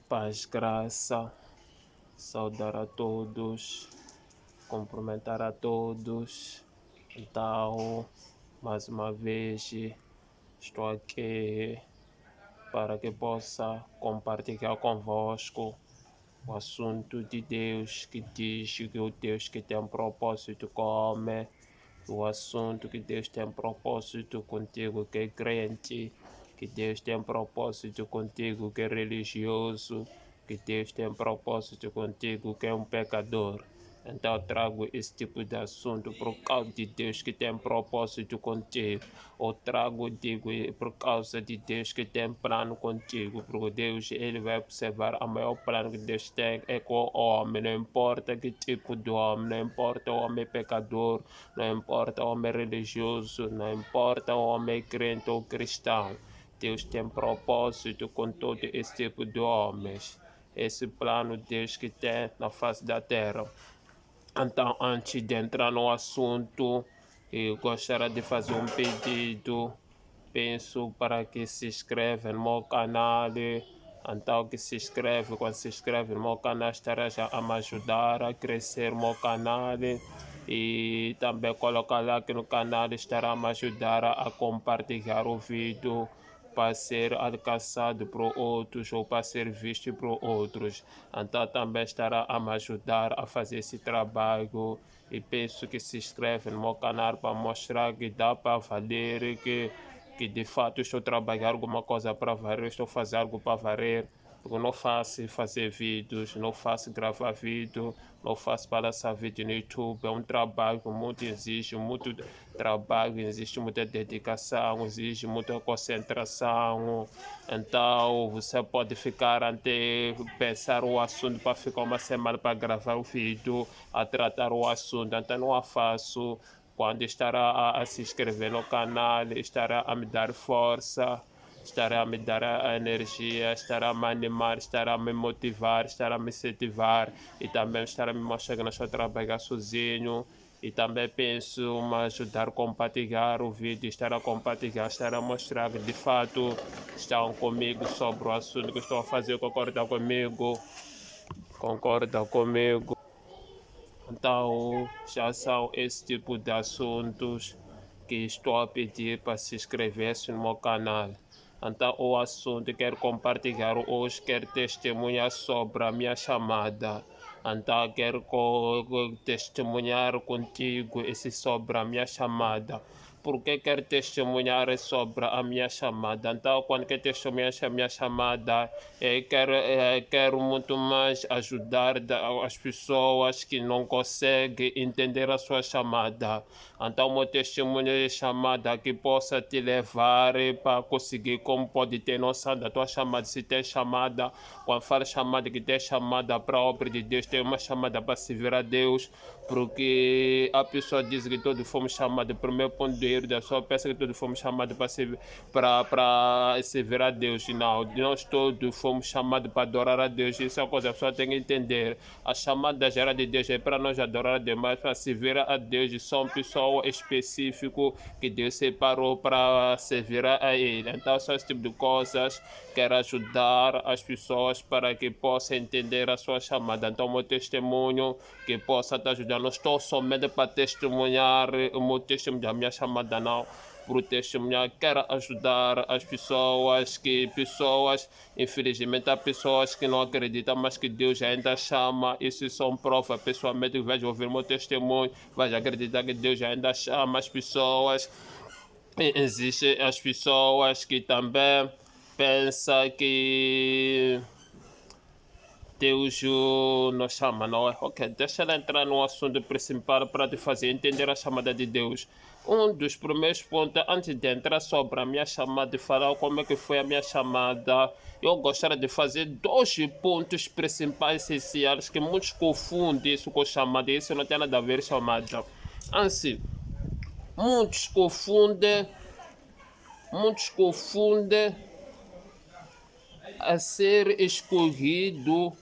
Paz, graça, saudar a todos, cumprimentar a todos. Então, mais uma vez, estou aqui para que possa compartilhar convosco o assunto de Deus que diz que o Deus que tem propósito come, o assunto que Deus tem propósito contigo que é crente, que Deus tem propósito contigo que é religioso, que Deus tem propósito contigo que é um pecador. Então eu trago esse tipo de assunto por causa de Deus que tem propósito contigo. Eu trago, digo, por causa de Deus que tem plano contigo. Porque Deus, ele vai observar o maior plano que Deus tem é com o homem. Não importa que tipo de homem, não importa o homem pecador, não importa o homem religioso, não importa o homem crente ou cristão. Deus tem propósito com todo esse tipo de homens. Esse plano Deus que tem na face da terra. Então, antes de entrar no assunto, eu gostaria de fazer um pedido. Peço para que se inscreva no meu canal. Então, que se inscreve, quando se inscreve no meu canal, estará já a me ajudar a crescer o meu canal. E também colocar lá que no canal estará a me ajudar a compartilhar o vídeo para ser alcançado por outros ou para ser visto por outros. Então também estará a me ajudar a fazer esse trabalho e peço que se inscreva no meu canal para mostrar que dá para valer, que de fato estou trabalhando alguma coisa para valer, estou fazendo algo para valer. Porque não faço fazer vídeos, não faço gravar vídeo, não faço para lançar vídeo no YouTube. É um trabalho muito exige, muito trabalho, existe muita dedicação, exige muita concentração. Então você pode ficar até pensar o assunto para ficar uma semana para gravar o vídeo, a tratar o assunto. Então não é fácil. Quando estará a se inscrever no canal, estará a me dar força, estará a me dar a energia, estará a me animar, estará a me motivar, estará a me incentivar e também estará a me mostrar que não estou a trabalhar sozinho. E também penso me ajudar a compartilhar o vídeo, estar a compartilhar, estar a mostrar que de fato estão comigo sobre o assunto que estou a fazer, concordam comigo, concordam comigo. Então, já são esse tipo de assuntos que estou a pedir para se inscrever-se no meu canal. Então, o assunto que quero compartilhar hoje, quero testemunhar sobre a minha chamada. Então, quero testemunhar contigo esse sobre a minha chamada. Porque quero testemunhar sobre a minha chamada. Então, quando quero testemunhar a minha chamada, quero muito mais ajudar as pessoas que não conseguem entender a sua chamada. Então, meu testemunho é chamada que possa te levar para conseguir como pode ter noção da tua chamada. Se tem chamada, quando fala chamada, que tem chamada para a obra de Deus, tem uma chamada para servir a Deus, porque a pessoa diz que todos fomos chamados, primeiro ponto de erro da sua peça, que todos fomos chamados para servir a Deus. Não, nós todos fomos chamados para adorar a Deus. Isso é uma coisa que a pessoa tem que entender. A chamada geral de Deus é para nós adorar a Deus, mas para servir a Deus são pessoas específicas que Deus separou para servir a Ele. Então, são esse tipo de coisas. Quero ajudar as pessoas para que possam entender a sua chamada. Então, meu testemunho que possa te ajudar. Não estou somente para testemunhar o meu testemunho da minha chamada, não. Por testemunhar, quero ajudar as pessoas, infelizmente, há pessoas que não acreditam, mas que Deus ainda chama. Isso são provas. Pessoalmente, que vai ouvir meu testemunho, vai acreditar que Deus ainda chama as pessoas. Existem as pessoas que também pensam que Deus nos chama, não é? Ok, deixa ela entrar no assunto principal para te fazer entender a chamada de Deus. Um dos primeiros pontos, antes de entrar sobre a minha chamada e falar como é que foi a minha chamada, eu gostaria de fazer dois pontos principais essenciais que muitos confundem isso com chamada, isso não tem nada a ver com chamada. Assim, muitos confundem a ser escolhido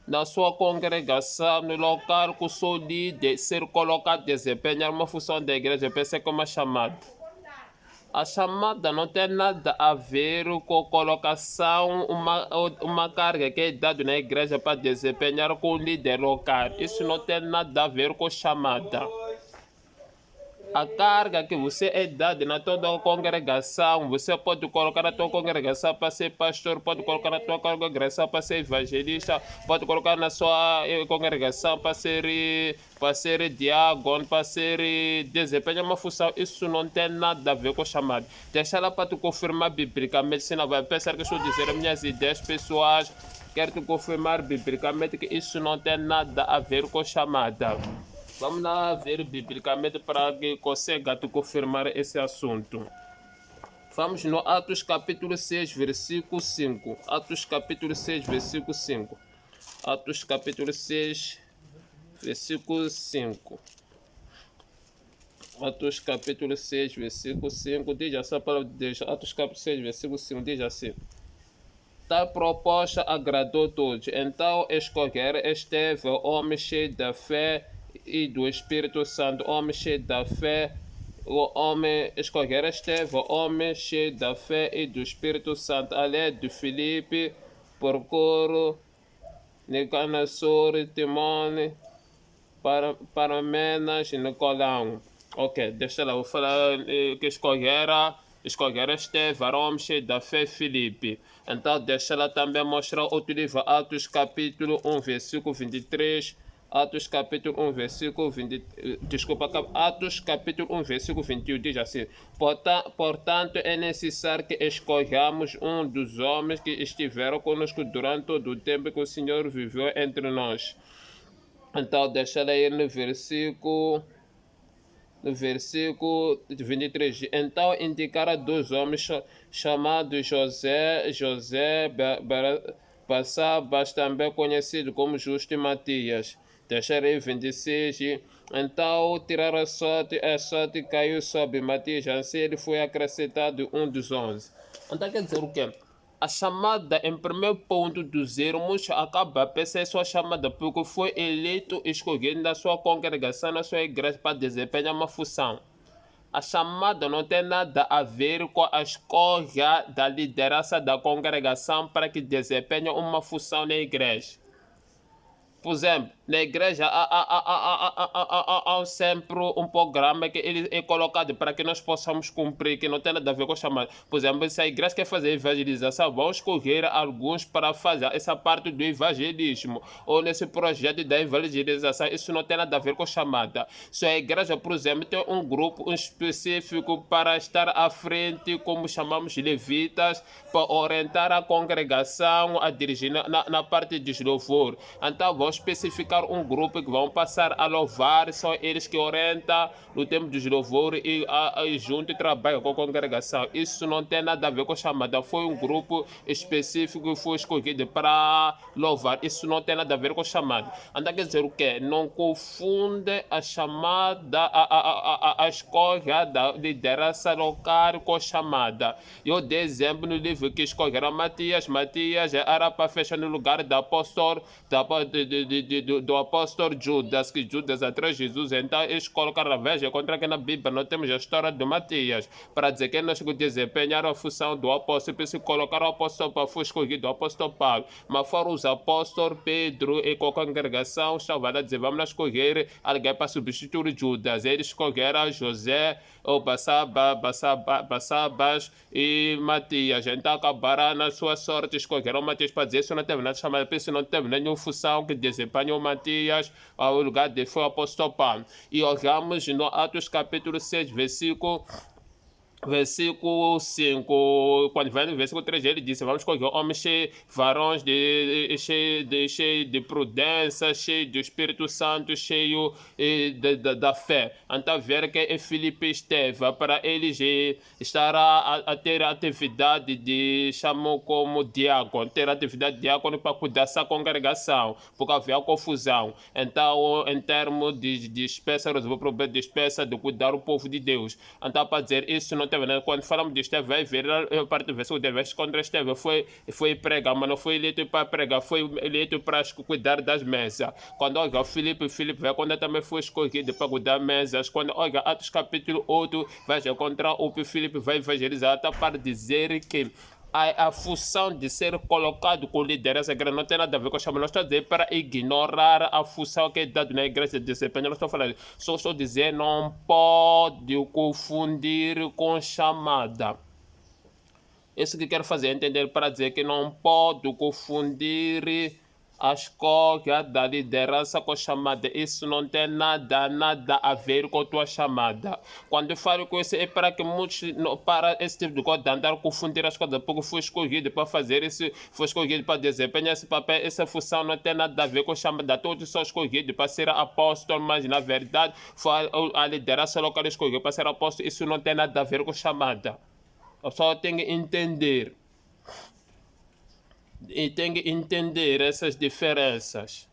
na sua congregação, no local que sou líder, ser colocado a desempenhar uma função da igreja, eu pensei que é uma chamada. A chamada não tem nada a ver com colocação, uma carga que é dada na igreja para desempenhar com o líder local. Isso não tem nada a ver com chamada. A carga que você é dada na toda a congregação, você pode colocar na tua congregação para ser pastor, pode colocar na tua congregação para ser evangelista, pode colocar na sua congregação para ser diácono, para ser desempenhar uma função. Isso não tem nada a ver com chamado. Deixa lá para tu confirmar biblicamente, senão vai pensar que estou dizendo minhas ideias pessoais. Quero te confirmar biblicamente que isso não tem nada a ver com chamada. Vamos lá ver biblicamente para que consiga te confirmar esse assunto. Vamos no Atos capítulo 6, versículo 5. Atos capítulo 6, versículo 5. Atos capítulo 6, versículo 5. Atos capítulo 6, versículo 5. Diz assim a palavra de Deus. Atos capítulo 6, versículo 5. Diz assim. Tal proposta agradou todos. Então escolheram Estevão, homem cheio da fé e do Espírito Santo, homem cheio da fé, escolher Estevão, homem cheio da fé e do Espírito Santo, além de Filipe, Procuro, Nicanor, Timone, Paramenas e Nicolau. Ok, deixa lá, vou falar que escolheram Estevão, homem cheio da fé, Filipe. Então deixa lá também mostrar outro livro, Atos capítulo 1, versículo 23. Atos capítulo 1, versículo 20, Atos capítulo 1, versículo 21 diz assim: Portanto, é necessário que escolhamos um dos homens que estiveram conosco durante todo o tempo que o Senhor viveu entre nós. Então, deixa aí no versículo 23. Então indicara dois homens chamados José Barsabas, também conhecido como Justo e Matias. Deixarei 26. Então tiraram a sorte caiu sobre Matias, assim ele foi acrescentado um dos 11. Então quer dizer o quê? A chamada, em primeiro ponto do zero, acaba a pensar sua chamada porque foi eleito, escolhido na sua congregação, na sua igreja para desempenhar uma função. A chamada não tem nada a ver com a escolha da liderança da congregação para que desempenhe uma função na igreja. Por exemplo, na igreja há sempre um programa que ele é colocado para que nós possamos cumprir, que não tem nada a ver com a chamada. Por exemplo, se a igreja quer fazer evangelização, vão escolher alguns para fazer essa parte do evangelismo, ou nesse projeto da evangelização. Isso não tem nada a ver com a chamada. Se a igreja, por exemplo, tem um grupo específico para estar à frente, como chamamos levitas, para orientar a congregação a dirigir na parte de louvor. Então, vão especificar um grupo que vão passar a louvar, são eles que orientam no tempo dos louvor e junto e trabalham com a congregação. Isso não tem nada a ver com a chamada. Foi um grupo específico que foi escolhido para louvar. Isso não tem nada a ver com a chamada. Então quer dizer o quê? Não confunde a chamada, a escolha da liderança local com a chamada. Eu dei exemplo no livro que escolheram Matias. Matias era para fechar no lugar do apóstolo, do apóstolo Judas, que Judas atrás de Jesus. Então eles colocaram a veja contra que na Bíblia nós temos a história de Matias, para dizer que nós desempenharam a função do apóstolo, por isso colocaram o apóstolo Paulo, foi escolhido o apóstolo Paulo, mas foram os apóstolos Pedro e com a congregação estavam a dizer, vamos escolher alguém para substituir Judas. Eles escolheram José, ou Barsabas e Matias. Então acabaram na sua sorte, escolheram Matias para dizer, isso não teve nada chamado, por isso não teve nenhuma função que desempenhou Matias, ao lugar de foi o apóstolo Paulo. E olhamos no Atos capítulo 6, versículo 5, quando vai no versículo 3, ele disse, vamos escolher homens varões cheio de prudência, cheio do Espírito Santo, cheio da fé. Então ver que é Filipe Estevão, para eles estar a ter a atividade de, chamam como diácono, ter a atividade de diácono para cuidar dessa congregação, porque havia confusão. Então, em termos de dispersa, resolveu o problema de dispersa, de cuidar o povo de Deus. Então, para dizer isso, não teve, né? Quando falamos de Estevão, vai ver a parte do versículo 10, contra Estevão foi pregar, mas não foi eleito para pregar, foi eleito para cuidar das mesas. Quando olha o Filipe vai quando também foi escolhido para cuidar das mesas. Quando olha Atos capítulo 8, vai encontrar o Filipe vai evangelizar, tá para dizer que a função de ser colocado com liderança igreja não tem nada a ver com a chamada. Não estou a dizer para ignorar a função que é dada na igreja de desempenho. Não estou falando, só estou a dizer não pode confundir com chamada. Isso que quero fazer é entender para dizer que não pode confundir a escolha da liderança com a chamada. Isso não tem nada a ver com a tua chamada. Quando eu falo com isso é para que muitos, para esse tipo de coisa, andar a confundir as coisas, porque foi escolhido para fazer isso, foi escolhido para desempenhar esse papel, essa função não tem nada a ver com a chamada. Todos são escolhidos para ser apóstolo, mas na verdade foi a liderança local escolhida para ser apóstolo. Isso não tem nada a ver com a chamada. Eu só tenho que entender. E tem que entender essas diferenças,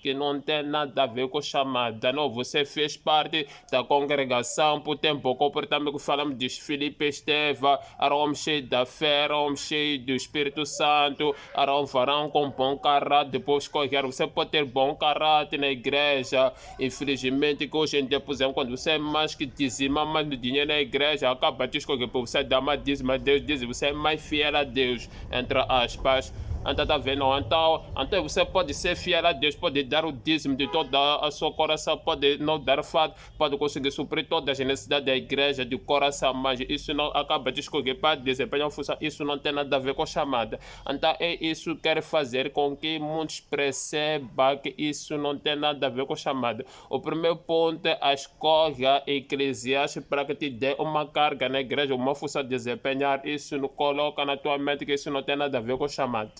que não tem nada a ver com chamada. Não, você fez parte da congregação por tempo, o comportamento que falamos de Filipe Estevão, era um homem cheio da fé, era um homem cheio do Espírito Santo, era um varão com bom caráter, depois escolher. Você pode ter bom caráter na igreja, infelizmente que hoje em dia, por exemplo, quando você é mais que dizima mais do dinheiro na igreja, acaba de escolher para você dar mais dízimo, Deus diz, você é mais fiel a Deus, entre aspas. Então, tá vendo? Então você pode ser fiel a Deus, pode dar o dízimo de toda a sua coração, pode não dar fato, pode conseguir suprir todas as necessidades da igreja, do coração, mas isso não acaba de escolher para desempenhar uma função, isso não tem nada a ver com a chamada. Então é isso que quer fazer com que muitos percebam que isso não tem nada a ver com a chamada. O primeiro ponto é a escolha eclesiástica para que te dê uma carga na igreja, uma função de desempenhar, isso não coloca na tua mente que isso não tem nada a ver com a chamada.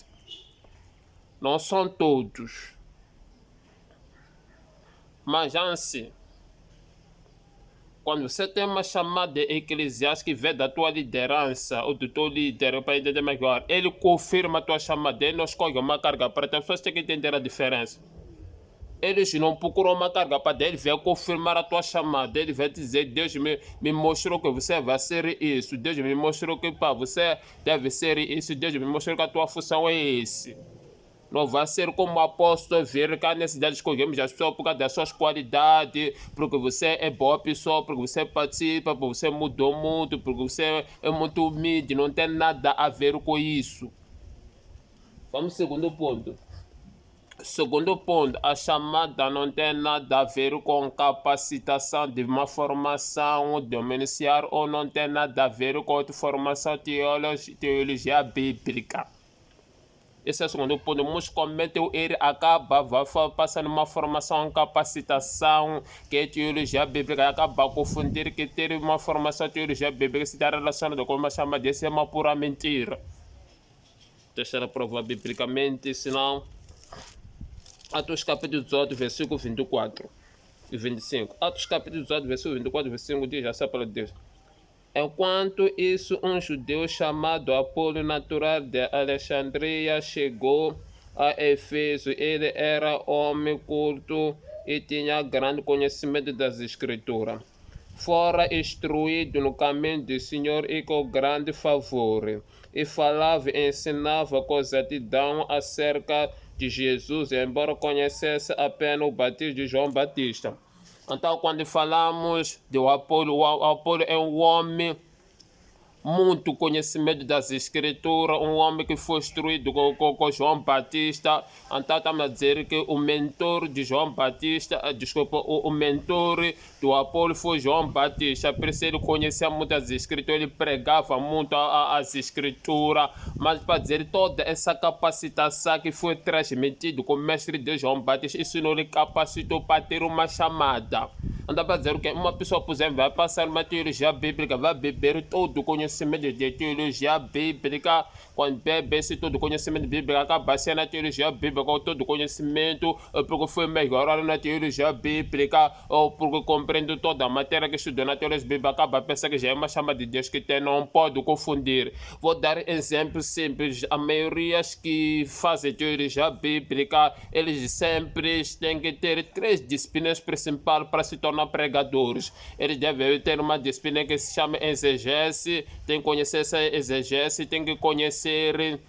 Não são todos. Mas assim, quando você tem uma chamada eclesiástica que vem da tua liderança ou do teu líder, para entender melhor, ele confirma a tua chamada, ele não escolhe uma carga para ti. As pessoas têm que entender a diferença. Eles não procuram uma carga para ele, vai confirmar a tua chamada. Ele vai dizer, Deus me mostrou que você vai ser isso. Deus me mostrou que você deve ser isso. Deus me mostrou que a tua função é esse. Não vai ser como o apóstolo ver que a necessidade de escolhermos as pessoas por causa das suas qualidades, porque você é boa pessoa, porque você participa, porque você mudou muito, porque você é muito humilde. Não tem nada a ver com isso. Vamos ao segundo ponto. Segundo ponto, a chamada não tem nada a ver com capacitação de uma formação dominical ou não tem nada a ver com outra formação teologia bíblica. Esse é o segundo ponto. Muitos comentam ele acaba passando uma formação, capacitação, que é teologia bíblica, acaba confundir que ter uma formação teologia bíblica se está relacionado com uma chamada, isso é uma pura mentira. Deixa eu provar biblicamente, senão... Atos capítulo 18, versículo 24 e 25. Atos capítulo 18, versículo 24 e 25 diz assim para Deus. Enquanto isso, um judeu chamado Apolo, natural de Alexandria, chegou a Éfeso. Ele era homem culto e tinha grande conhecimento das Escrituras. Fora instruído no caminho do Senhor e com grande favor. E falava e ensinava com exatidão acerca de Jesus, embora conhecesse apenas o batismo de João Batista. Então, quando falamos do Apolo, o Apolo é um homem muito conhecimento das Escrituras, um homem que foi instruído com João Batista. Então estamos a dizer que o mentor de João Batista, o mentor do Apolo foi João Batista. Por isso ele conhecia muito as Escrituras, ele pregava muito as Escrituras, mas para dizer toda essa capacitação que foi transmitida com o mestre de João Batista, isso não lhe capacitou para ter uma chamada. Anda para dizer que uma pessoa, por exemplo, vai passar uma teologia bíblica, vai beber todo o conhecimento de teologia bíblica. Quando bebe esse todo o conhecimento bíblico, acaba sendo a teologia bíblica, com todo o conhecimento, porque foi melhorado na teologia bíblica, ou porque compreende toda a matéria que estudou na teologia bíblica, acaba pensando que já é uma chama de Deus que tem, não pode confundir. Vou dar exemplos simples. A maioria que fazem teologia bíblica, eles sempre têm que ter 3 disciplinas principais para se tornar tornam pregadores. Eles devem ter uma disciplina que se chama exegese, tem que conhecer essa exegese, tem que conhecer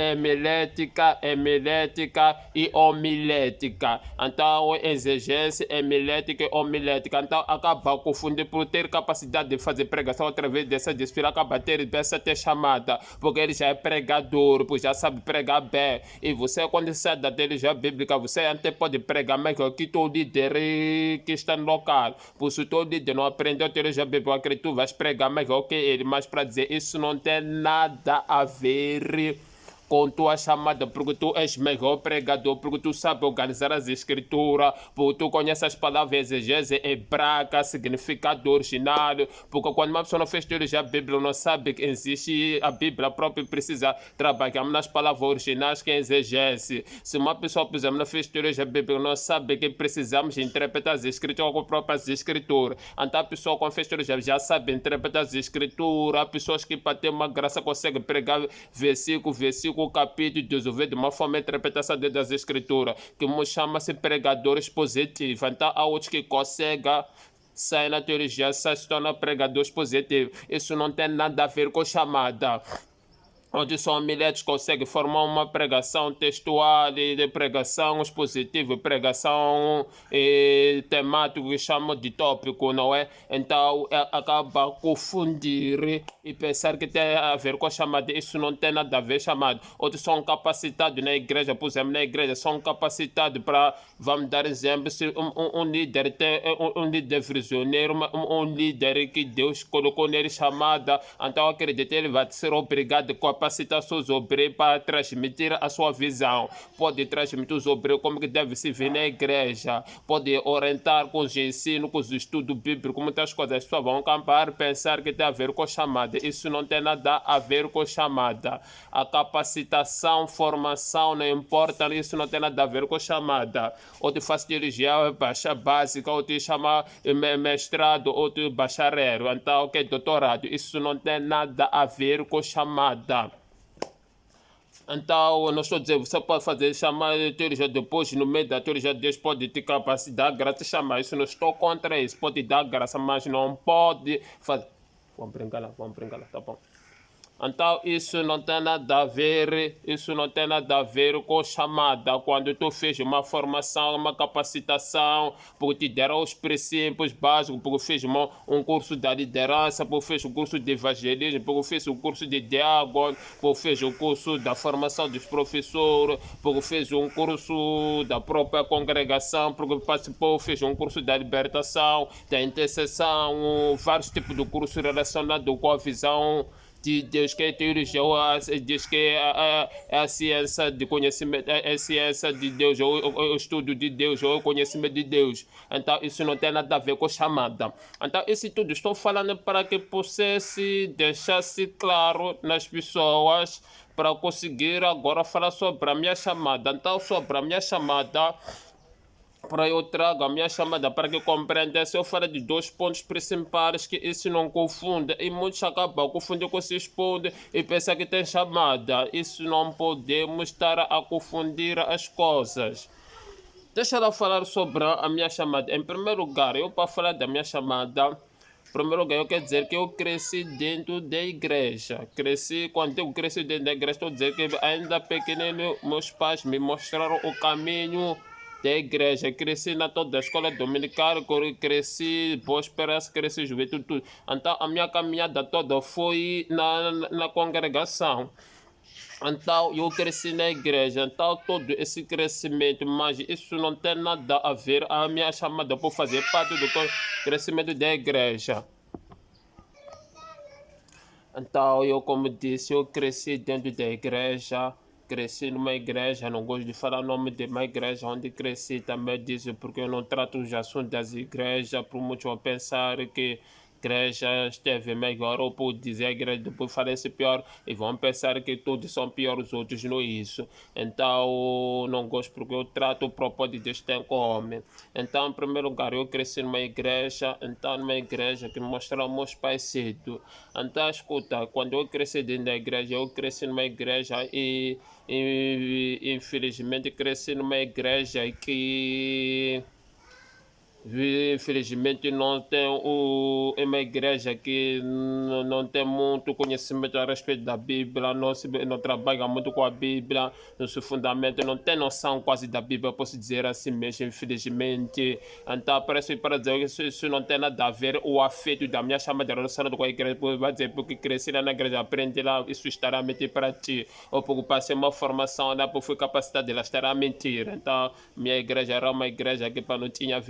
hemelética e homilética. Então, exegese, hemelética e homilética. Então, acaba confundir por ter capacidade de fazer pregação através dessa disciplina, acaba ter essa ter chamada, porque ele já é pregador, pois já sabe pregar bem. E você, quando sai da teologia bíblica, você até pode pregar melhor que todo líder que está no local. Por isso, todo líder não aprendeu a teologia bíblica, que tu vais pregar melhor que ele. Mas para dizer isso não tem nada a ver com tua chamada, porque tu és melhor pregador, porque tu sabes organizar as escrituras, porque tu conheces as palavras exegese hebraica, significado original, porque quando uma pessoa não fez teologia bíblica, não sabe que existe a Bíblia própria, precisa trabalhar nas palavras originais que é exegese. Se uma pessoa, por exemplo, não fez teologia bíblica, não sabe que precisamos interpretar as escrituras com as próprias escrituras. Então a pessoa com fez teologia já sabe interpretar as escrituras, há pessoas que para ter uma graça conseguem pregar versículo, o capítulo, desenvolver de uma forma a interpretação das escrituras, que chama-se pregadores positivos. Então, há outros que conseguem sair na teologia, se tornam pregadores positivos. Isso não tem nada a ver com chamada. Onde só homiléticos conseguem formar uma pregação textual, de pregação expositiva, pregação temática, que chamam de tópico, não é? Então acaba confundir e pensar que tem a ver com a chamada. Isso não tem nada a ver com chamada. Outros são capacitados na igreja, por exemplo, na igreja são capacitados para, vamos dar exemplo, se um líder tem um líder visioneiro, um líder que Deus colocou nele chamada, então acredita, ele vai ser obrigado a capacitar seus obreiros para transmitir a sua visão. Pode transmitir os obreiros como que deve se vir na igreja, pode orientar com os ensinos, com os estudos bíblicos, muitas coisas. As pessoas vão acampar, pensar que tem a ver com chamada. Isso não tem nada a ver com chamada. A capacitação, formação, não importa, isso não tem nada a ver com chamada. Ou te faz dirigir baixa básica, ou te chama mestrado, ou te bacharel, então que é doutorado. Isso não tem nada a ver com chamada. Então, eu não estou dizendo, você pode fazer chamar de teologia depois, no meio da teologia, Deus pode ter capacidade, graça de chamar. Isso não estou contra isso, pode dar graça, mas não pode fazer. Vamos brincar lá, tá bom. Então isso não tem nada a ver, com chamada. Quando tu fez uma formação, uma capacitação, porque te deram os princípios básicos, porque fez um curso da liderança, porque fez um curso de evangelismo, porque fez um curso de diácono, porque fez um curso da formação dos professores, porque fez um curso da própria congregação, porque participou, fez um curso da libertação, da intercessão, vários tipos de cursos relacionados com a visão de Deus, que é teologia, diz que é a ciência de conhecimento, é a ciência de Deus, ou o estudo de Deus, ou o conhecimento de Deus. Então isso não tem nada a ver com chamada. Então isso tudo estou falando para que pudesse deixar-se claro nas pessoas, para conseguir agora falar sobre a minha chamada. Então sobre a minha chamada, para eu trago a minha chamada para que compreendesse, eu falo de dois pontos principais que isso não confunde, e muitos acabam confundindo com esses pontos e pensam que tem chamada. Isso não podemos estar a confundir as coisas. Deixa eu falar sobre a minha chamada. Em primeiro lugar, eu para falar da minha chamada, em primeiro lugar, eu quero dizer que eu cresci dentro da igreja. Quando eu cresci dentro da igreja, estou dizendo que ainda pequenino, meus pais me mostraram o caminho da igreja. Cresci na toda a escola dominical, cresci Boa Esperança, cresci Juventude, tudo. Então a minha caminhada toda foi na congregação. Então eu cresci na igreja, então todo esse crescimento, mas isso não tem nada a ver com a minha chamada por fazer parte do crescimento da igreja. Então eu, como disse, eu cresci dentro da igreja. Cresci numa igreja, não gosto de falar o nome de uma igreja onde cresci, também disse, porque eu não trato os assuntos das igrejas, por muitos vão pensar que a igreja esteve melhor, ou por dizer a igreja depois parece pior, e vão pensar que todos são piores, os outros não é isso. Então não gosto, porque eu trato o propósito de Deus tem com o homem. Então, em primeiro lugar, eu cresci numa igreja, que me mostraram meus pais cedo. Então, escuta, quando eu cresci dentro da igreja, eu cresci numa igreja e infelizmente cresci numa igreja que Infelizmente não tem uma igreja que não tem muito conhecimento a respeito da Bíblia, não trabalha muito com a Bíblia, no seu fundamento, não tem noção quase da Bíblia, posso dizer assim mesmo, infelizmente. Então parece para dizer que isso não tem nada a ver o afeto da minha chamada de relação com a igreja, porque vai dizer porque cresci lá na igreja, aprende lá, isso estará a mentir para ti, ou porque passei uma formação lá, porque fui capacitado, ela estará a mentir. Então minha igreja era uma igreja que não tinha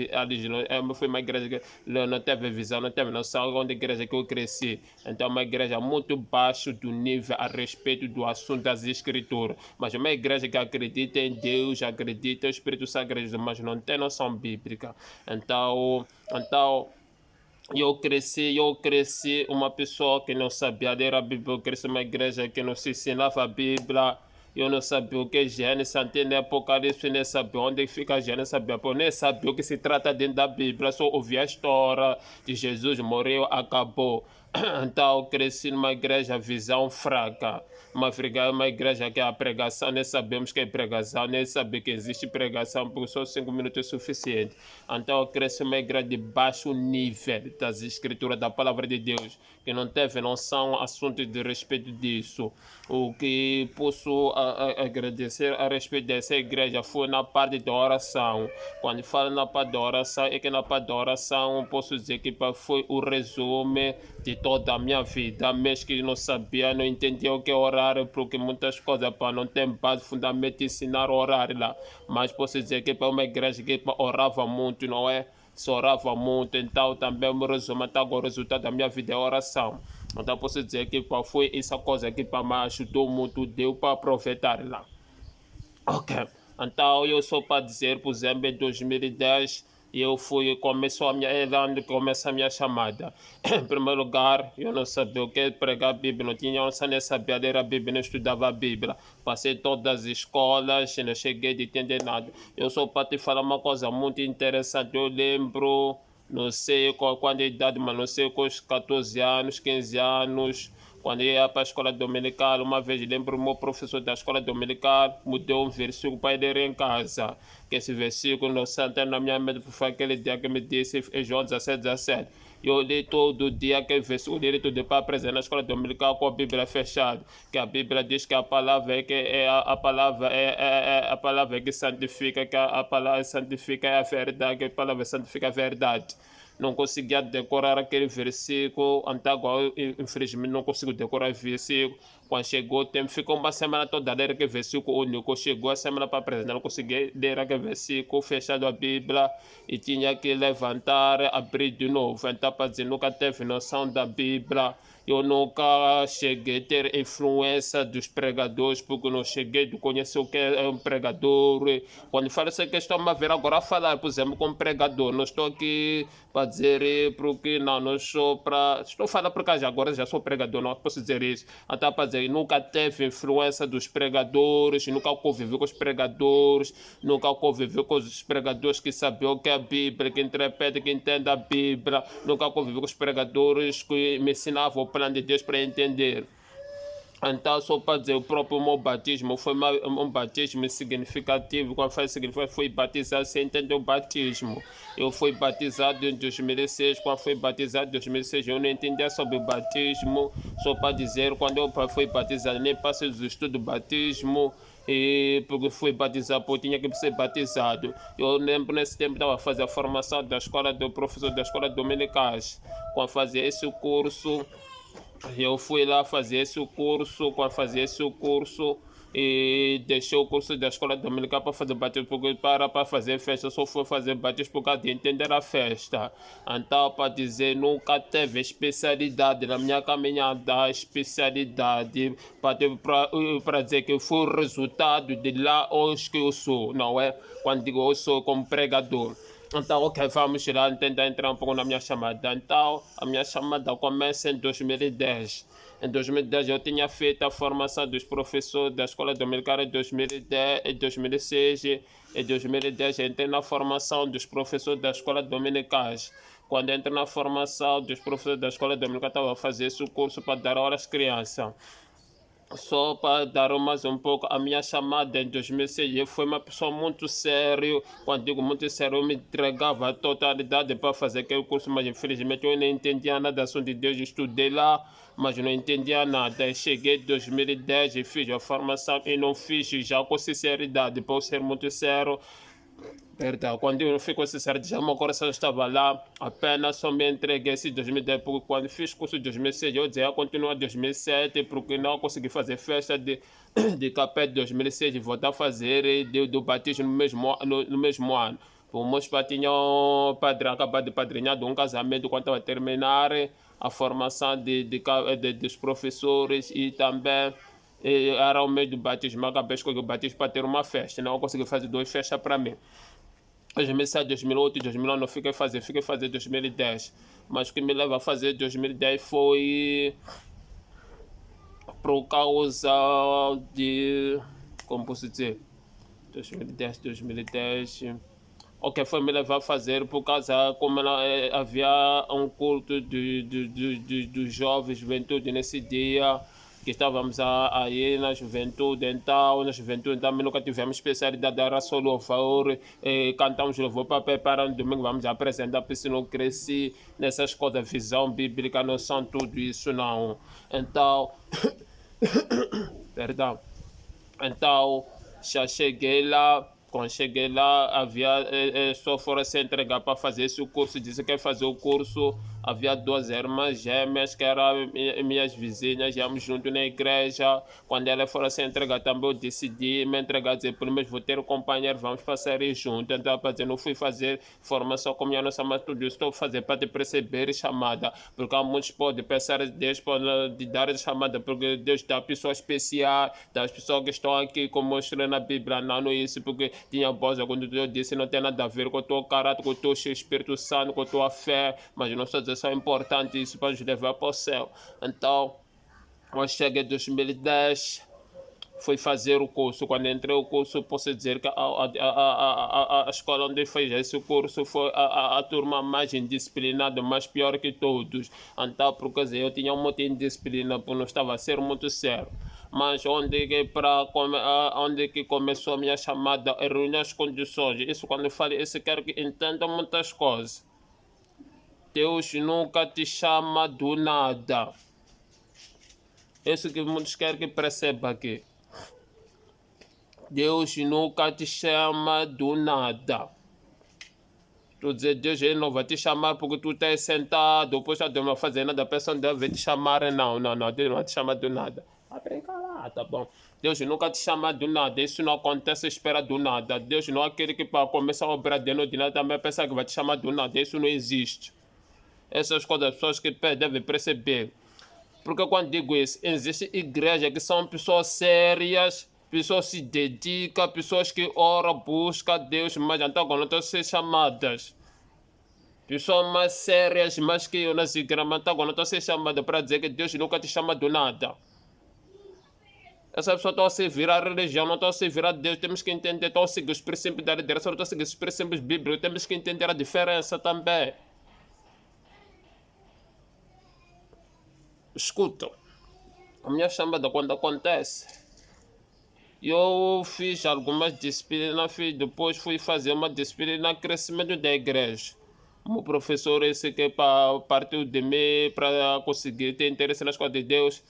foi uma igreja que não teve visão, não teve noção onde a igreja que eu cresci. Então uma igreja muito baixo do nível a respeito do assunto das escrituras. Mas uma igreja que acredita em Deus, acredita no Espírito Sagrado, mas não tem noção bíblica. Então eu cresci uma pessoa que não sabia ler a Bíblia, eu cresci uma igreja que não se ensinava a Bíblia, eu não sabia o que é Gênesis, até na Apocalipse, nem sabia onde fica Gênesis, nem sabia o que se trata dentro da Bíblia, só ouvia a história de Jesus, morreu, acabou. Então eu cresci numa igreja visão fraca, uma igreja que a pregação, nem sabemos que é pregação, nem sabemos que existe pregação, porque só 5 minutos é suficiente. Então eu cresci numa igreja de baixo nível das escrituras, da palavra de Deus, que não teve noção, assunto de respeito disso. O que posso agradecer a respeito dessa igreja foi na parte da oração. Quando falo na parte da oração, é que na parte da oração posso dizer que foi o resumo de toda a minha vida, mesmo que não sabia, não entendia o que é orar, porque muitas coisas não tem base, fundamento de ensinar a orar lá. Mas posso dizer que para uma igreja que orava muito, não é? Se orava muito, então também me resumo, até o resultado da minha vida é oração. Então posso dizer que foi essa coisa que me ajudou muito, deu para aproveitar lá. Ok, então eu só para dizer, por exemplo, em 2010 começou a começa a minha chamada. Em primeiro lugar, eu não sabia o que é pregar a Bíblia, não tinha onça, nem sabia ler a Bíblia, nem estudava a Bíblia. Passei todas as escolas, não cheguei a entender nada. Eu só para te falar uma coisa muito interessante, eu lembro, não sei qual a idade, mas não sei com os 14 anos, 15 anos, quando eu ia para a escola dominical, uma vez lembro o meu professor da escola dominical, me deu um versículo para ler em casa. Que esse versículo não senta na minha mente, foi aquele dia que me disse, é João 17:17. Eu li todo dia aquele versículo, li tudo para apresentar na escola dominical com a Bíblia fechada. Que a Bíblia diz que a palavra a palavra que santifica, que a palavra santifica é a verdade, que a palavra santifica a verdade. Não conseguia decorar aquele versículo, até agora infelizmente não consigo decorar o versículo. Quando chegou o tempo, ficou uma semana toda a ler aquele versículo único. Chegou a semana para apresentar, não consegui ler aquele versículo, fechado a Bíblia, e tinha que levantar, abrir de novo. Então, para dizer, nunca teve noção da Bíblia. Eu nunca cheguei a ter influência dos pregadores, porque não cheguei a conhecer o que é um pregador. Quando falo essa questão, mas ver agora falar, por exemplo, como pregador. Não estou aqui para dizer, porque não estou para. Estou falando porque agora já sou pregador, não posso dizer isso. Até para dizer, nunca teve influência dos pregadores, nunca conviveu com os pregadores, nunca conviveu com os pregadores que sabiam o que é a Bíblia, que interpretam, que entendem a Bíblia, nunca conviveu com os pregadores que me ensinavam o plano de Deus para entender. Então, só para dizer, o próprio meu batismo foi um batismo significativo. Quando foi significativo, foi batizado sem entender o batismo. Eu fui batizado em 2006. Quando fui batizado em 2006, eu não entendia sobre o batismo. Só para dizer, quando eu fui batizado, nem passei os estudos do batismo. E porque fui batizado, porque tinha que ser batizado. Eu lembro nesse tempo estava a fazer a formação da escola do professor da escola dominicais. Quando fazia esse curso, eu fui lá fazer esse curso, para fazer esse curso, e deixei o curso da escola dominical para fazer batismo, porque para fazer festa só fui fazer batismo por causa de entender a festa. Então, para dizer, nunca teve especialidade na minha caminhada, especialidade para dizer que foi o resultado de lá onde que eu sou, não é? Quando digo eu sou como pregador. Então, ok, vamos lá tentar entrar um pouco na minha chamada. Então, a minha chamada começa em 2010. Em 2010 eu tinha feito a formação dos professores da escola dominical em 2010, em 2006. Em 2010 entrei na formação dos professores da escola dominicais. Quando entrei na formação dos professores da escola dominical, estava a fazer esse curso para dar aula às crianças. Só para dar mais um pouco, a minha chamada em 2006, eu fui uma pessoa muito sério. Quando digo muito sério, eu me entregava a totalidade para fazer aquele curso, mas infelizmente eu não entendia nada do assunto de Deus. Estudei lá, mas não entendia nada. Eu cheguei em 2010 e fiz a formação e não fiz já com sinceridade, para eu ser muito sério. Perdão, quando eu fico sincero, já meu coração estava lá, apenas só me entreguei esse 2010, porque quando fiz curso em 2006, eu dizia continuar em 2007, porque não consegui fazer festa de capé de 2006 e voltar a fazer do batismo no mesmo ano. Os meus pais tinham acabado de padrinhar de um casamento quando estava a terminar a formação dos professores e também era o meio do batismo. Acabei escolhendo o batismo para ter uma festa, não consegui fazer duas festas para mim. 2007, 2008 e 2009 não fiquei fazer 2010. Mas o que me leva a fazer 2010 foi por causa de, como posso dizer, 2010. Ok, foi me levar a fazer por causa como havia um culto dos jovens, juventude nesse dia, que estávamos a ir na juventude, então na juventude também nunca tivemos especialidade, era só louvor, cantamos louvor para preparar no domingo, vamos apresentar, porque se não cresci nessas coisas, visão bíblica, não são tudo isso não. Então, perdão. Então, já cheguei lá. Quando cheguei lá, havia só fora se entregar para fazer esse curso. Disse que ia fazer o curso. Havia duas irmãs gêmeas que eram minhas vizinhas. Íamos juntos na igreja. Quando elas foram se entregar, também eu decidi me entregar. Dizer, pelo menos vou ter um companheiro, vamos passar juntos. Então, para dizer, não fui fazer formação com minha nossa, mas tudo isso estou a fazer para te perceber chamada. Porque há muitos podem pensar, Deus pode dar a chamada, porque Deus dá pessoas especiais, das pessoas que estão aqui, como mostrei na Bíblia, não é isso, porque tinha voz quando eu disse, não tem nada a ver com o teu caráter, com o teu Espírito Santo, com a tua fé, mas nossas ações são importantes, isso para nos levar para o céu. Então, eu cheguei em 2010, fui fazer o curso. Quando entrei no curso, posso dizer que a escola onde fez esse curso foi a turma mais indisciplinada, mais pior que todos. Então, porque eu tinha muita indisciplina, porque não estava a ser muito sério. Mas onde que começou a minha chamada, eu reuni as condições. Isso quando eu falei, isso quero que entenda muitas coisas. Deus nunca te chama do nada. Isso que muitos querem que perceba aqui. Deus nunca te chama do nada. Tu dizer, Deus ele não vai te chamar porque tu estás sentado, depois tu não vai fazer nada, a pessoa deve te chamar. Não, Deus não vai te chamar do nada. Ah, brinca lá, tá bom. Deus nunca te chama do nada, isso não acontece, espera do nada. Deus não é aquele que para começar a obrar de noite, nada também pensa que vai te chamar do nada, isso não existe. Essas coisas as pessoas que devem perceber. Porque quando digo isso, existe igrejas que são pessoas sérias, pessoas que se dedicam, pessoas que oram, buscam Deus, mas então quando estão a ser chamadas. Pessoas mais sérias, mais que eu nas igrejas, mas então quando estão a ser chamadas para dizer que Deus nunca te chama do nada. Essa pessoa está a servir a religião, não está a servir a Deus, temos que entender, estão a seguir os princípios da liderança, não estão a seguir os princípios bíblicos, temos que entender a diferença também. Escuta, a minha chamada quando acontece, eu fiz algumas disciplinas, depois fui fazer uma disciplina crescimento da igreja. O professor esse que partiu de mim para conseguir ter interesse nas coisas de Deus.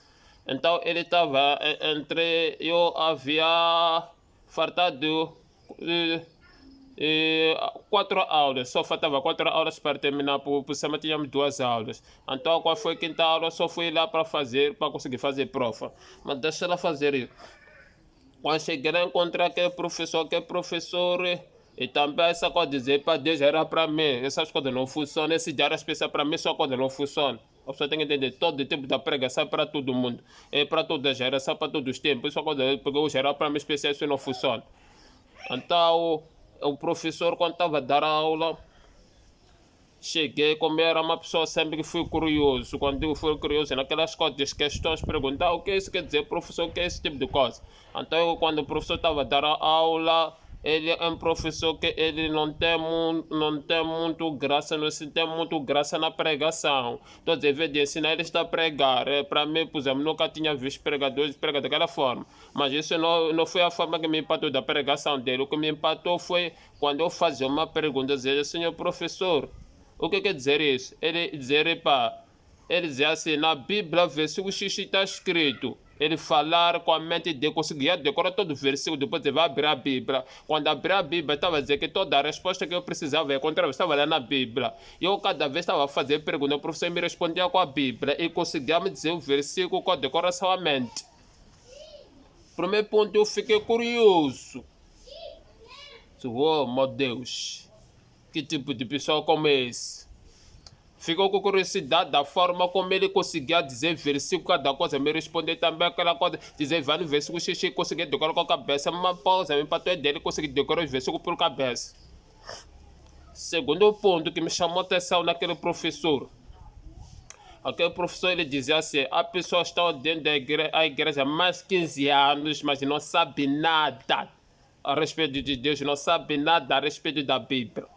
Então ele estava entre eu havia fartado 4 aulas, só faltava 4 aulas para terminar, por semana tínhamos 2 aulas. Então qual foi a quinta aula, só fui lá para fazer, para conseguir fazer prova. Mas deixa ela fazer isso. Quando cheguei a encontrar aquele professor, e também essa coisa de dizer para Deus era para mim, essas coisas não funcionam, esse diário especial para mim, só coisa não funciona. A pessoa tem que entender, todo tipo de pregação é para todo mundo, é para toda geração, para todos os tempos, isso é coisa, porque o geral para mim especial isso não funciona. Então, o professor quando estava a dar a aula, cheguei, como era uma pessoa sempre que fui curioso, quando eu fui curioso, naquelas coisas, questões, perguntar o que isso quer dizer, professor, o que é esse tipo de coisa. Então, quando o professor estava a dar a aula, ele é um professor que ele não tem muito graça, não se tem muito graça na pregação. Estou a dizer, em vez de ensinar, ele está a pregar. Para mim, por exemplo, nunca tinha visto pregadores pregar daquela forma. Mas isso não foi a forma que me impactou da pregação dele. O que me impactou foi quando eu fazia uma pergunta, dizia, senhor professor, o que quer dizer isso? Ele dizia assim, na Bíblia, versículo X está escrito. Ele falar com a mente de conseguir decorar todo o versículo, depois ele vai abrir a Bíblia. Quando abrir a Bíblia, estava a dizer que toda a resposta que eu precisava encontrar estava lá na Bíblia. E eu cada vez estava a fazer pergunta, o professor me respondia com a Bíblia e conseguia me dizer o versículo com a decoração à mente. Primeiro ponto, eu fiquei curioso. Oh, meu Deus, que tipo de pessoa como esse? Ficou com curiosidade da forma como ele conseguia dizer versículo cada coisa, me responder também aquela coisa, dizer vários versículos, xixi, conseguia decorar com a cabeça, uma pausa, me patou dele, conseguir decorar os versículos por cabeça. Segundo ponto que me chamou a atenção naquele professor, aquele professor ele dizia assim, a pessoa está dentro da igreja há mais de 15 anos, mas não sabe nada a respeito de Deus, não sabe nada a respeito da Bíblia.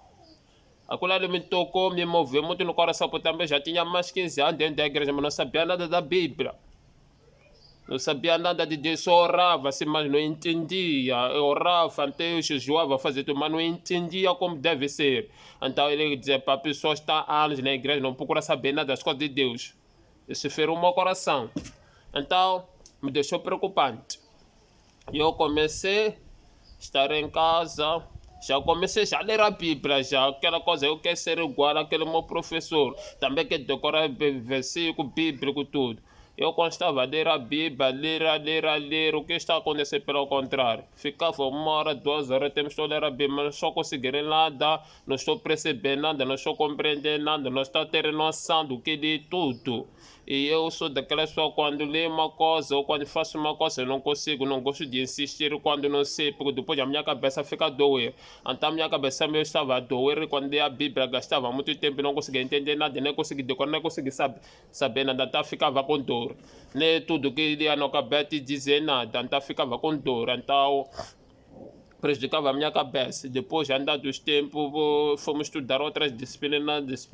Aquilo ali me tocou, me moveu muito no coração, porque também já tinha mais de 15 anos dentro da igreja, mas não sabia nada da Bíblia. Não sabia nada de Deus, só orava assim, mas não entendia. Eu orava, até eu jejuava, fazia tudo, mas não entendia como deve ser. Então ele dizia para a pessoa estar anos na igreja, não procura saber nada das coisas de Deus. Isso feriu o meu coração. Então, me deixou preocupante. E eu comecei a estar em casa, já comecei a ler a Bíblia, já aquela coisa, eu quero ser igual àquele meu professor, também quero decorar versículo bíblico, tudo. Eu quando estava a ler a Bíblia, ler, o que está acontecendo pelo contrário? Ficava 1 hora, 2 horas, temos que ler a Bíblia, mas não estou conseguindo nada, não estou percebendo nada, não estou compreendendo nada, não estou tendo noção do que de tudo. E eu sou daquela pessoa, quando leio uma coisa ou quando faço uma coisa, eu não consigo, não gosto de insistir quando não sei, porque depois a minha cabeça fica a doer. Então a minha cabeça meu estava a doer quando a Bíblia gastava muito tempo e não conseguia entender nada, nem conseguia decorar, nem conseguia saber nada, então ficava com dor. Nem tudo que ele não acabei de dizer nada, então ficava com dor. Então prejudicava a minha cabeça. Depois, andando os tempos, fomos estudar outras disciplinas.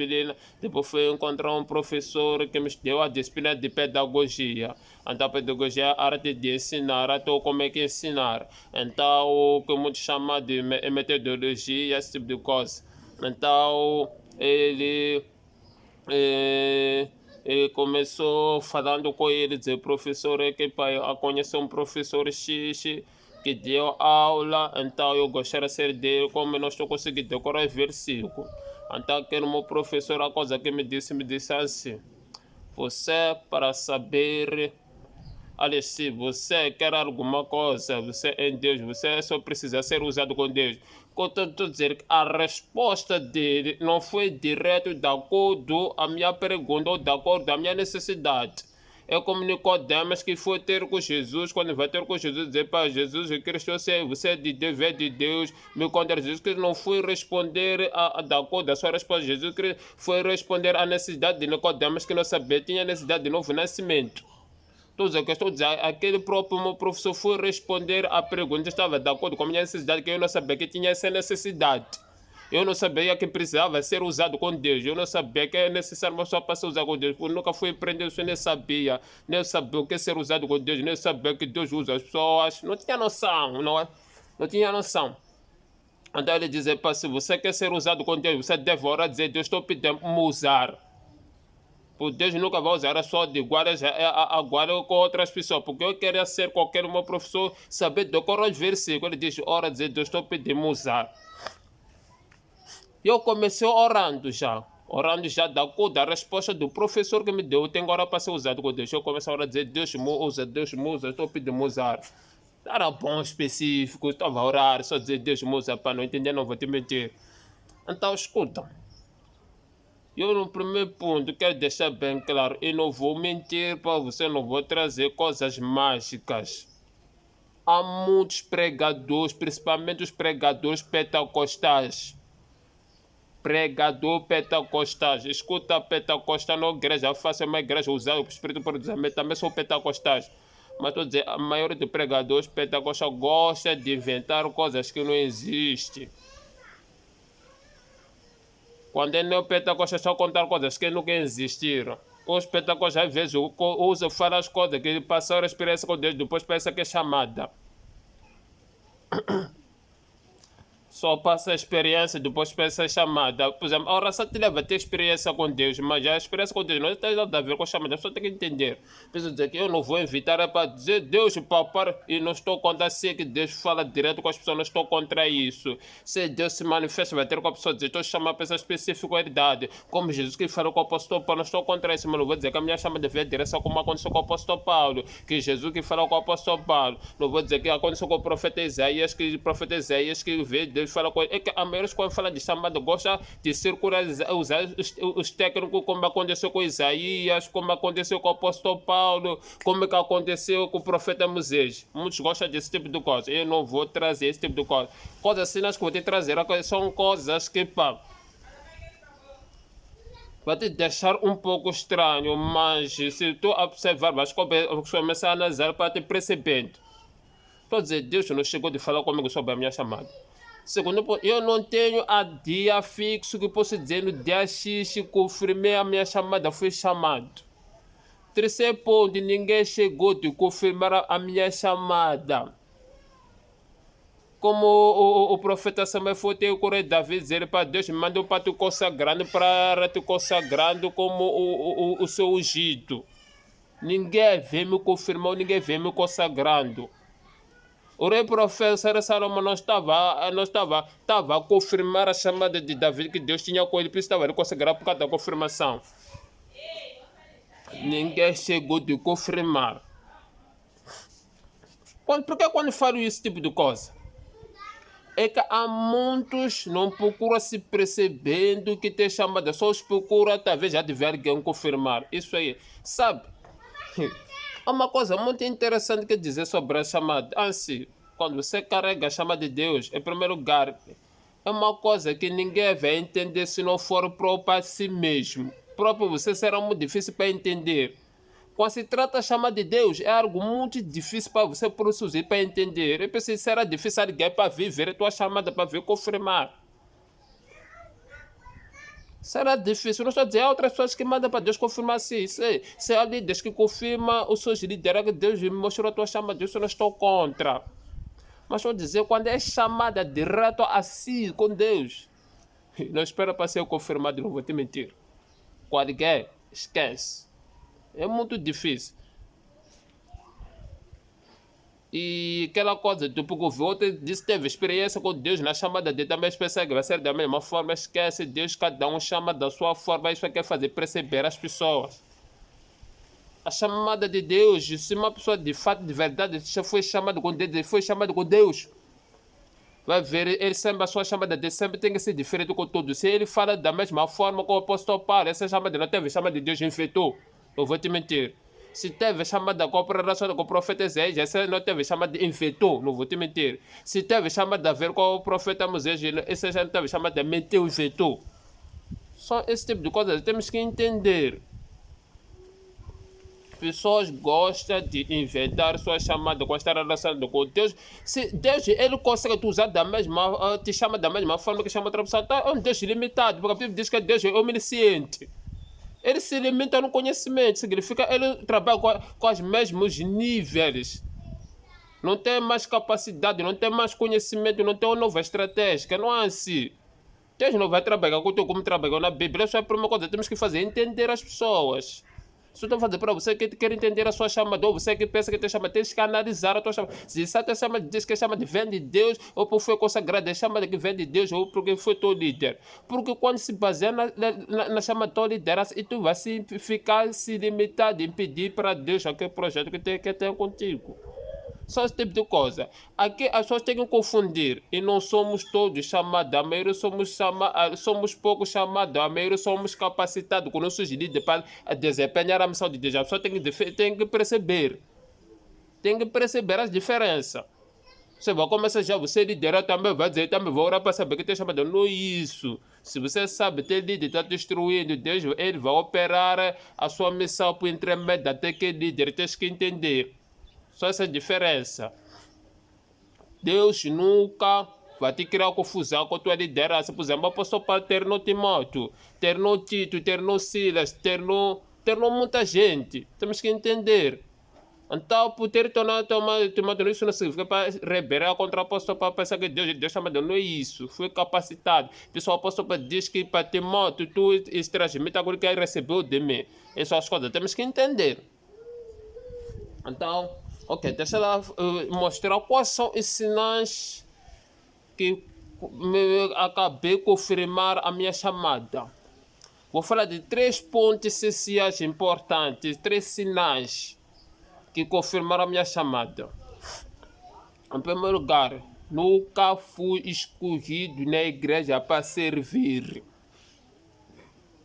Depois fui encontrar um professor que me deu a disciplina de pedagogia. Então, pedagogia é a arte de ensinar, então como é que ensinar. Então, o que muitos chamam de metodologia, esse tipo de coisa. Então, ele começou falando com ele, dizer, professor, é que pai, eu conheço um professor X que deu aula, então eu gostaria de ser dele, como eu não estou conseguindo decorar o versículo. Então aquele meu professor, a coisa que me disse assim, você para saber, aliás, se você quer alguma coisa, você é em Deus, você só precisa ser usado com Deus. Contanto dizer que a resposta dele não foi direto de acordo à minha pergunta ou de acordo à minha necessidade. É como Nicodemos que foi ter com Jesus, quando vai ter com Jesus, dizer para Jesus, Cristo, você é de Deus, é de Deus, me conta Jesus, que não foi responder de acordo à sua resposta. Jesus foi responder à necessidade de Nicodemos, que não sabia, tinha necessidade de novo nascimento. Estou a dizer, aquele próprio meu professor foi responder à pergunta, estava de acordo com a minha necessidade, que eu não sabia que tinha essa necessidade. Eu não sabia que precisava ser usado com Deus. Eu não sabia que é necessário uma pessoa para ser usada com Deus. Porque nunca fui aprender isso, nem sabia. Nem sabia o que é ser usado com Deus. Nem sabia que Deus usa as pessoas. Não tinha noção, não é? Não tinha noção. Então ele dizia, se você quer ser usado com Deus, você deve orar, dizer, Deus, estou pedindo me usar. Porque Deus nunca vai usar só de agora com outras pessoas. Porque eu queria ser qualquer meu professor, saber decorar os versículos. Ele diz, ora, dizer, Deus, estou pedindo me usar. Eu comecei orando já de acordo com a resposta do professor que me deu. Eu tenho hora para ser usado com Deus. Eu comecei a orar, dizer, Deus me usa, estou pedindo me usar. Era bom, específico, estava a orar, só dizer Deus me usa, para não entender, não vou te mentir. Então, escuta. Eu no primeiro ponto quero deixar bem claro, eu não vou mentir para você, não vou trazer coisas mágicas. Há muitos pregadores, principalmente os pregadores pentecostais. Pregador pentecostais. Escuta, pentecostal na igreja, eu faço uma igreja usada o Espírito para dizer, também sou pentecostais. Mas estou a dizer, a maioria dos pregadores pentecostais gosta de inventar coisas que não existem. Quando é neopentecostal, só contar coisas que nunca existiram. Os pentecostais, às vezes, falam as coisas que passaram a experiência com Deus, depois pensa que é chamada. Só passa a experiência, depois pensa a chamada. Por exemplo, a oração te leva a ter experiência com Deus, mas a experiência com Deus não tem nada a ver com a chamada. A pessoa tem que entender. Preciso dizer que eu não vou invitar é para dizer Deus papar e não estou contra si que Deus fala direto com as pessoas, não estou contra isso. Se Deus se manifesta, vai ter com a pessoa dizer, estou a chamar a pessoa específica com a verdade. Como Jesus que falou com o apóstolo Paulo, não estou contra isso, mas não vou dizer que a minha chamada deve direção como aconteceu com o apóstolo Paulo, que Jesus que falou com o apóstolo Paulo. Não vou dizer que aconteceu com o profeta Isaías, que vê Deus fala com ele. É que a maioria quando fala de chamada gosta de circularizar, usar os técnicos como aconteceu com Isaías, como aconteceu com o apóstolo Paulo, como que aconteceu com o profeta Moisés. Muitos gostam desse tipo de coisa. Eu não vou trazer esse tipo de coisa. Coisas assim que vou te trazer são coisas que vai te deixar um pouco estranho, mas se tu observar, vais começar a analisar para te percebendo. Estou a dizer, Deus não chegou de falar comigo sobre a minha chamada. Segundo ponto, eu não tenho a dia fixo que posso dizer no dia X confirmei a minha chamada, fui chamado. Terceiro ponto, ninguém chegou de confirmar a minha chamada. Como o profeta Samuel foi ter o coragem de Davi dizer para Deus, me mandou para te consagrando, para te consagrando como o seu ungido. Ninguém veio me confirmar, ninguém veio me consagrando. O rei profeta Salomão não estava a confirmar a chamada de Davi que Deus tinha com ele, por isso estava a consagrar por causa da confirmação. Ninguém chegou de confirmar. Por que quando falo esse tipo de coisa? É que há muitos não procuram se percebendo que tem chamada, só os procuram talvez já tiver alguém confirmar. Isso aí, sabe? Há uma coisa muito interessante que dizer sobre a chamada. Assim, quando você carrega a chamada de Deus, em primeiro lugar, é uma coisa que ninguém vai entender se não for próprio a si mesmo. Próprio você será muito difícil para entender. Quando se trata de chamada de Deus, é algo muito difícil para você produzir, para entender. Eu pensei que será difícil alguém para viver a tua chamada, para ver confirmar. Será difícil. Não estou a dizer, há outras pessoas que mandam para Deus confirmar se há líderes que confirmam os seus líderes, que Deus me mostrou a tua chamada, isso eu não estou contra. Mas estou a dizer, quando é chamada direto a si, com Deus, não espera para ser confirmado, não vou te mentir. Qualquer, esquece. É muito difícil. E aquela coisa, tipo, o outro disse teve experiência com Deus na chamada de também pensa que vai ser da mesma forma, esquece Deus, cada um chama da sua forma, isso quer fazer perceber as pessoas. A chamada de Deus, se uma pessoa de fato, de verdade, já foi chamada com Deus, foi chamado com Deus, vai ver, ele sempre, a sua chamada de sempre tem que ser diferente com todos. Se ele fala da mesma forma com o apóstolo Paulo, essa chamada não teve chamada de Deus, infectou. Eu vou te mentir. Se teve chamada com o profeta Isaías, essa não teve chamada de infectou, não vou te mentir. Se teve chamada a ver com o profeta Moisés, essa já não teve chamada de meteu, infectou. Só esse tipo de coisas temos que entender. Pessoas gostam de inventar sua chamada, com estar relacionado com Deus. Se Deus ele consegue te usar da mesma, te chama da mesma forma que chama outra pessoa, então é um Deus limitado, porque a Bíblia diz que Deus é omnisciente. Ele se limita no conhecimento, significa ele trabalha com os mesmos níveis. Não tem mais capacidade, não tem mais conhecimento, não tem uma nova estratégia, não é assim. Deus não vai trabalhar com tu como trabalhou na Bíblia, isso é a primeira coisa, temos que fazer, entender as pessoas. Se eu estou fazendo para você que quer entender a sua chamada, ou você que pensa que tem chamada, tem que analisar a tua chamada. Se essa tua chamada diz que a chamada vem de Deus, ou porque foi consagrada, é chamada que vem de Deus, ou porque foi teu líder. Porque quando se baseia na chamada da tua liderança, e tu vai ficar se limitado, impedir para Deus aquele projeto que tem contigo. Só esse tipo de coisa. Aqui as pessoas têm que confundir. E não somos todos chamados. A maioria somos poucos chamados. A maioria somos capacitados com nossos líderes para desempenhar a missão de Deus. A pessoa tem que perceber. Tem que perceber as diferenças. Você vai começar já, você liderar também, vai dizer, também vou orar para saber que tem chamado. Não é isso. Se você sabe, ter líder está destruindo, Deus, ele vai operar a sua missão por intermédio daquele líder. Tens que entender. Só essa diferença. Deus nunca vai te criar confusão com a tua liderança. Por exemplo, o apóstolo Paulo ternou Timóteo, ternou Tito, ternou Silas, ternou muita gente. Temos que entender. Então, por ter tornado Timóteo, isso não significa para rebelar contra o apóstolo Paulo, pensar que Deus chama de não é isso. Foi capacitado. Pessoal, o apóstolo Paulo diz que para Timóteo, tu transmite aquilo que ele recebeu de mim. Essas coisas temos que entender. Então, ok, deixa ela mostrar quais são os sinais que acabei de confirmar a minha chamada. Vou falar de 3 pontos essenciais importantes, 3 sinais que confirmaram a minha chamada. Em primeiro lugar, nunca fui escolhido na igreja para servir.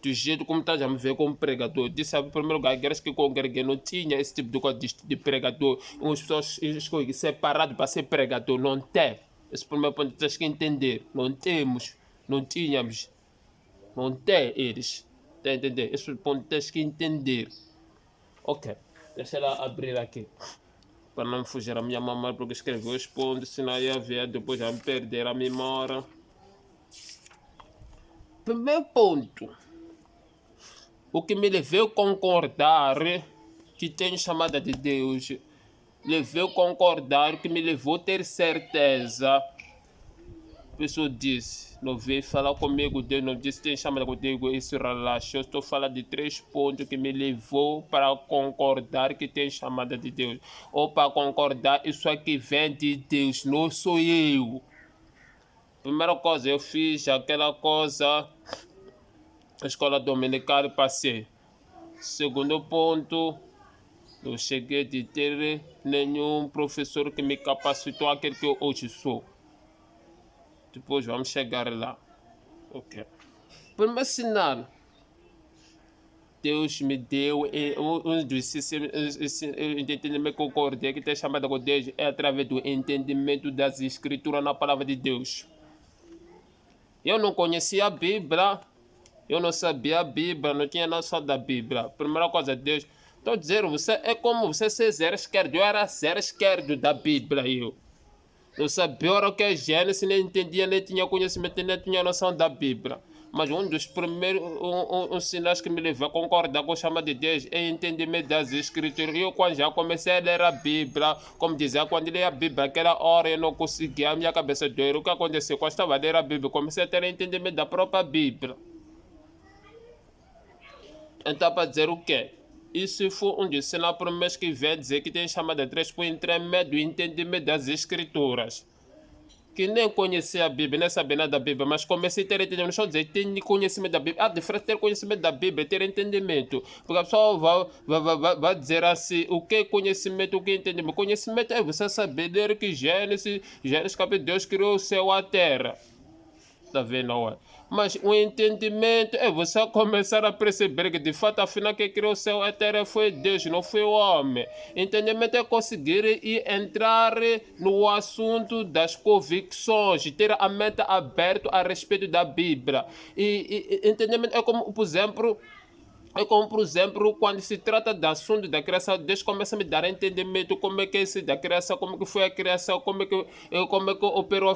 Do jeito como estás a me ver como pregador. Disse em primeiro lugar, a igreja que congreguei não tinha esse tipo de coisa de pregador. Umas pessoas escolhem separado para ser pregador. Não tem. Esse primeiro ponto tens que entender. Não temos. Não tínhamos. Não tem eles. Tá entendendo? Esse ponto tens que entender. Ok. Deixa ela abrir aqui. Para não fugir a minha mamãe, porque escreveu os pontos, senão ia ver, depois já me perder a memória. Primeiro ponto. O que me levou a concordar que tenho chamada de Deus, levou a concordar que me levou a ter certeza. A pessoa disse, não veio falar comigo, Deus não disse tem chamada comigo, isso relaxa. Eu estou falando de 3 pontos que me levou para concordar que tem chamada de Deus. Ou para concordar, isso aqui vem de Deus, não sou eu. Primeira coisa, eu fiz aquela coisa, a escola dominical e passei. Segundo ponto, eu cheguei de ter nenhum professor que me capacitou aquele que eu hoje sou. Depois vamos chegar lá. Ok. Primeiro sinal, Deus me deu um dos entendimentos que eu concordei que tem chamado de Deus é através do entendimento das escrituras na palavra de Deus. Eu não conhecia a Bíblia, eu não sabia a Bíblia, não tinha noção da Bíblia. Primeira coisa, Deus, estou dizendo, você é como você ser zero esquerdo, eu era zero esquerdo da Bíblia, eu sabia o que é Gênesis, nem entendia, nem tinha conhecimento, nem tinha noção da Bíblia. Mas um dos primeiros sinais que me levou a concordar com a chama de Deus é o entendimento das Escrituras. Eu, quando já comecei a ler a Bíblia, como dizia, quando eu li a Bíblia, aquela hora eu não conseguia, a minha cabeça doer. O que aconteceu? Quando estava a ler a Bíblia, comecei a ter entendimento da própria Bíblia. Então, para dizer o quê? Isso foi um dos sinais primeiros que vem dizer que tem chamada 3 por intermédio do entendimento das Escrituras. Que nem conhecia a Bíblia, nem sabia nada da Bíblia, mas comecei a ter entendimento. Deixa eu dizer, tem conhecimento da Bíblia. A diferença ter conhecimento da Bíblia é ter entendimento. Porque a pessoa vai dizer assim, o que é conhecimento, o que é entendimento? Conhecimento é você saber ler que Gênesis capítulo, Deus criou o céu e a terra. Está vendo, não é? Mas o entendimento é você começar a perceber que de fato, afinal, quem criou o céu e a terra foi Deus, não foi o homem. Entendimento é conseguir entrar no assunto das convicções, ter a mente aberta a respeito da Bíblia. E entendimento é como, por exemplo, quando se trata do assunto da criação, Deus começa a me dar entendimento como é que é isso da criação, como que foi a criação, como é que operou,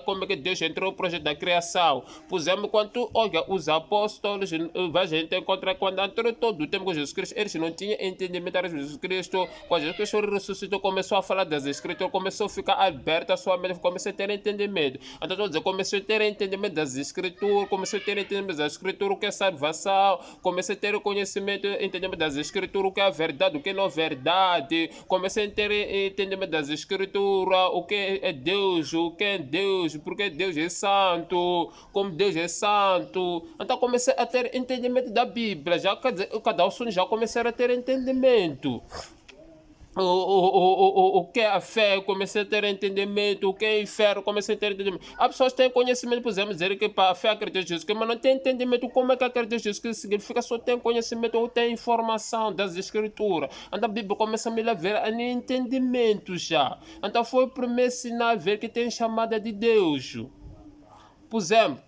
como é que Deus entrou no projeto da criação. Por exemplo, quando tu olha os apóstolos, a gente encontra quando entrou todo o tempo com Jesus Cristo, eles não tinham entendimento de Jesus Cristo. Quando Jesus Cristo ressuscitou, começou a falar das Escrituras, começou a ficar aberta a sua mente, começou a ter entendimento. Então, estou dizendo, começou a ter entendimento das Escrituras, começou a ter entendimento das Escrituras, o que é salvação, começou a ter o conhecimento, entendimento das Escrituras, o que é a verdade, o que não é verdade. Comecei a ter entendimento das Escrituras, o que é Deus, o que é Deus, porque Deus é santo, como Deus é santo. Então comecei a ter entendimento da Bíblia, já cada assunto já comecei a ter entendimento. O que é a fé, comecei a ter entendimento, o que é inferno, comecei a ter entendimento. As pessoas têm conhecimento, por exemplo, dizer que para a fé acredita em Jesus, mas não tem entendimento como é que acredita em Jesus, que significa só tem conhecimento ou tem informação das Escrituras. Então a Bíblia começa a me levar a entendimento já. Então foi o primeiro sinal a ver que tem chamada de Deus. Por exemplo,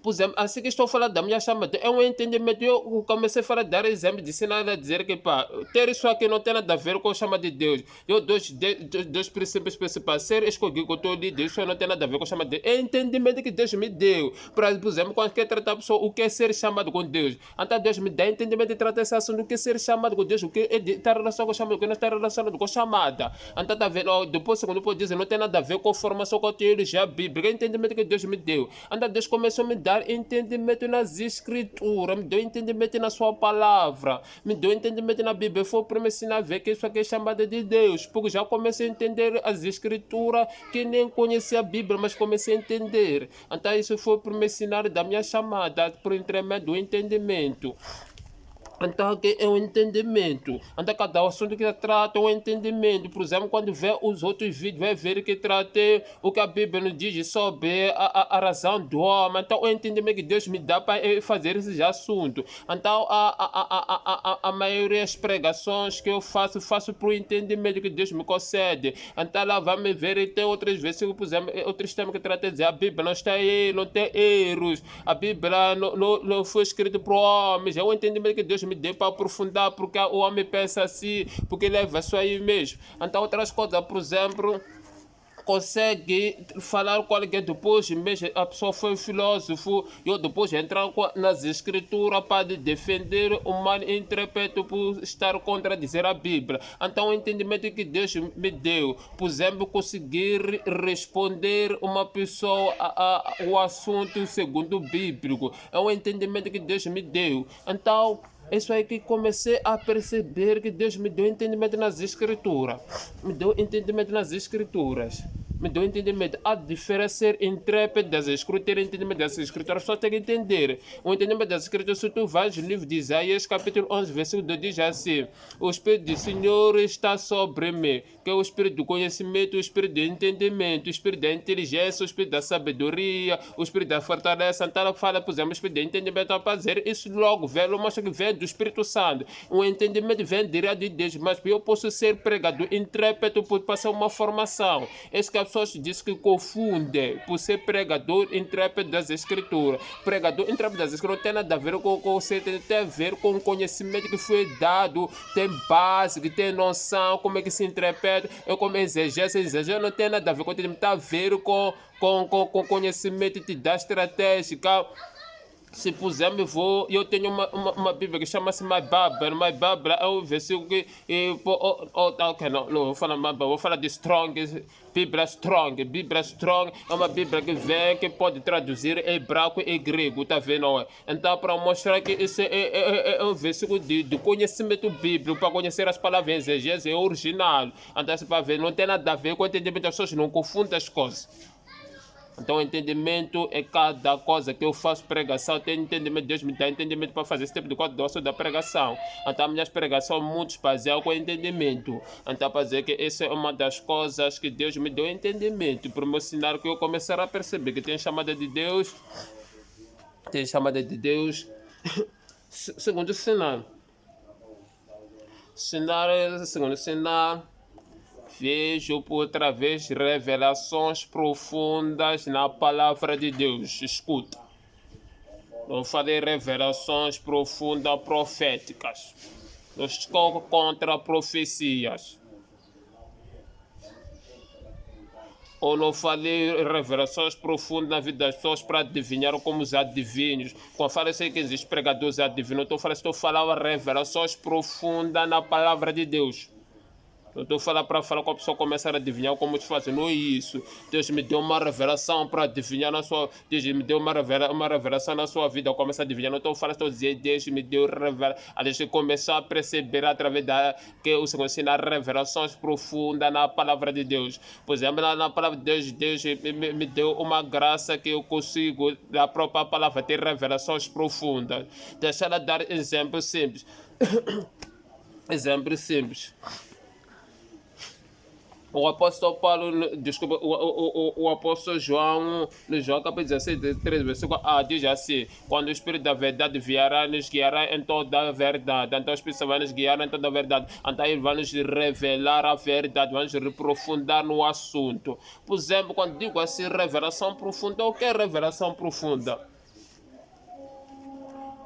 Por exemplo, assim que estou a falar da minha chamada, é um entendimento. Eu comecei a falar, dar exemplo de sinal a dizer que, pá, ter isso aqui não tem nada a ver com a chama de Deus. Eu, dois princípios principais, ser escolhido com o de Deus, isso não tem nada a ver com a chama de Deus. É entendimento que Deus me deu. Por exemplo, quando quer tratar a pessoa, o que é ser chamado com Deus. Então, Deus me dá entendimento de tratar esse assunto, o que é ser chamado com Deus, o que é estar relacionado com a chamada, o que não está relacionado com a chamada. Então, tá vendo? Depois, segundo pode dizer, não tem nada a ver com a formação com a teologia bíblica, é entendimento que Deus me deu. Então, Deus começou a me dar entendimento nas escrituras, me deu entendimento na sua palavra, me deu entendimento na Bíblia. Foi para me ensinar a ver que isso aqui é chamada de Deus, porque já comecei a entender as escrituras, que nem conhecia a Bíblia, mas comecei a entender. Então, isso foi para me ensinar da minha chamada, por intermédio do entendimento. Então, aqui é um entendimento. Então, cada assunto que trata é um entendimento. Por exemplo, quando vê os outros vídeos, vai ver que trata o que a Bíblia nos diz sobre a razão do homem. Então, o entendimento que Deus me dá para fazer esses assuntos. Então, a maioria das pregações que eu faço para o entendimento que Deus me concede. Então, lá vai me ver e tem outras vezes, por exemplo, outros temas que trata de dizer a Bíblia não está aí, não tem erros. A Bíblia não foi escrita para homens. É o entendimento que Deus me deu para aprofundar, porque o homem pensa assim, porque leva isso aí mesmo. Então, outras coisas, por exemplo, consegue falar qual é depois mesmo a pessoa foi um filósofo, eu depois entrar nas escrituras para defender o mal interpreto por estar contradizer a Bíblia. Então o entendimento que Deus me deu, por exemplo, conseguir responder uma pessoa o assunto segundo o bíblico, é um entendimento que Deus me deu. Então isso aí que comecei a perceber que Deus me deu entendimento nas escrituras. Me deu entendimento nas escrituras. Me deu entendimento. A diferença ser intérprete das escrituras, ter entendimento das escrituras, só tem que entender. O entendimento das escrituras, se tu vais no livro de Isaías, capítulo 11, versículo 2, diz assim: o Espírito do Senhor está sobre mim, que é o Espírito do conhecimento, o Espírito do entendimento, o Espírito da inteligência, o Espírito da sabedoria, o Espírito da fortaleza. Então, fala, por exemplo, o Espírito do entendimento a fazer isso logo, velho, mostra que vem do Espírito Santo. O entendimento vem direto de Deus, mas eu posso ser pregador, intérprete, por passar uma formação. Esse que a pessoa diz que confunde por ser pregador, intérprete das escrituras. Pregador, intérprete das escrituras não tem nada a ver com o conceito, tem a ver com o conhecimento que foi dado, tem base, que tem noção, como é que se interpreta, é como exegese não tem nada a ver com o tem a ver com conhecimento que te dá estratégica. Se por exemplo, eu tenho uma Bíblia que chama-se My Bible. My Bible é um versículo que. Ok, não vou falar My Bible, vou falar de Strong. Bíblia Strong. Bíblia Strong é uma Bíblia que vem, que pode traduzir hebraico e grego, tá vendo? Então, para mostrar que isso é um versículo de conhecimento bíblico, para conhecer as palavras em exegese, é original. Então, para ver, não tem nada a ver com o entendimento das pessoas, não confundam as coisas. Então, o entendimento é cada coisa que eu faço pregação. Tem entendimento, Deus me dá entendimento para fazer esse tipo de coisa da pregação. Então, minhas pregações muito baseadas com entendimento. Então, para dizer que essa é uma das coisas que Deus me deu entendimento. Para me ensinar que eu começar a perceber que tem chamada de Deus. Tem chamada de Deus. Segundo sinal. Segundo sinal. Vejo por outra vez revelações profundas na palavra de Deus. Escuta. Não falei revelações profundas proféticas. Não estou contra profecias. Ou não falei revelações profundas na vida das pessoas para adivinhar como os adivinhos. Quando falo assim que existem pregadores adivinhos, estou falando revelações profundas na palavra de Deus. Eu estou falando para falar com a pessoa começar a adivinhar como te fazer. Não é isso. Deus me deu uma revelação para adivinhar na sua... Deus me deu uma revelação na sua vida. Eu começo a adivinhar. Não estou falando, estou dizendo, Deus me deu revelação. A gente começou a perceber através que o Senhor ensina revelações profundas na palavra de Deus. Por exemplo, na palavra de Deus, me deu uma graça que eu consigo, da própria palavra, ter revelações profundas. Deixa ela dar exemplo simples. Exemplo simples. O apóstolo Paulo, desculpa, o apóstolo João, no João capítulo 16, 13, versículo A, diz assim: quando o Espírito da verdade vierá, nos guiará em toda a verdade. Então o Espírito vai nos guiar em toda a verdade. Então ele vai nos revelar a verdade, vai nos aprofundar no assunto. Por exemplo, quando digo assim, revelação profunda, o que é revelação profunda?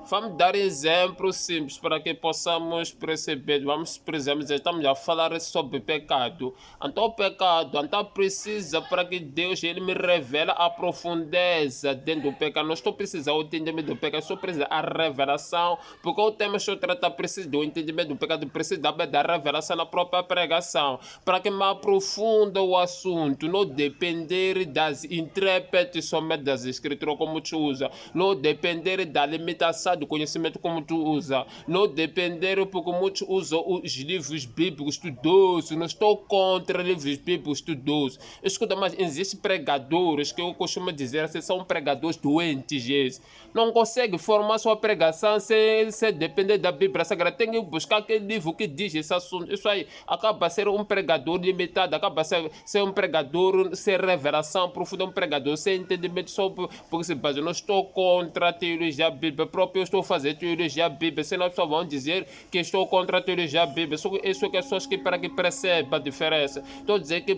Vamos dar exemplos simples para que possamos perceber. Vamos, por exemplo, estamos a falar sobre pecado. Então, o pecado, então precisa para que Deus ele me revele a profundeza dentro do pecado. Não estou precisando do entendimento do pecado, estou precisando da revelação, porque o tema que eu trato precisa do entendimento do pecado, precisa da revelação na própria pregação, para que me aprofunda o assunto, não depender das intérpretes somente das escrituras como tu usa, não depender da limitação do conhecimento como tu usa, não depender porque muitos usam os livros bíblicos estudosos. Não estou contra livros bíblicos estudosos. Escuta, mas existem pregadores que eu costumo dizer assim, são pregadores doentes, gente. Não consegue formar sua pregação sem depender da Bíblia Sagrada. Tem que buscar aquele livro que diz esse assunto. Isso aí acaba ser um pregador limitado, acaba ser um pregador sem revelação profunda, um pregador sem entendimento sobre. Porque se eu não estou contra a teologia bíblica própria, eu estou fazendo teologia bíblica, senão as pessoas vão dizer que estou contra a teologia bíblica. Isso é que as pessoas que para que percebam a diferença. Estou a dizer que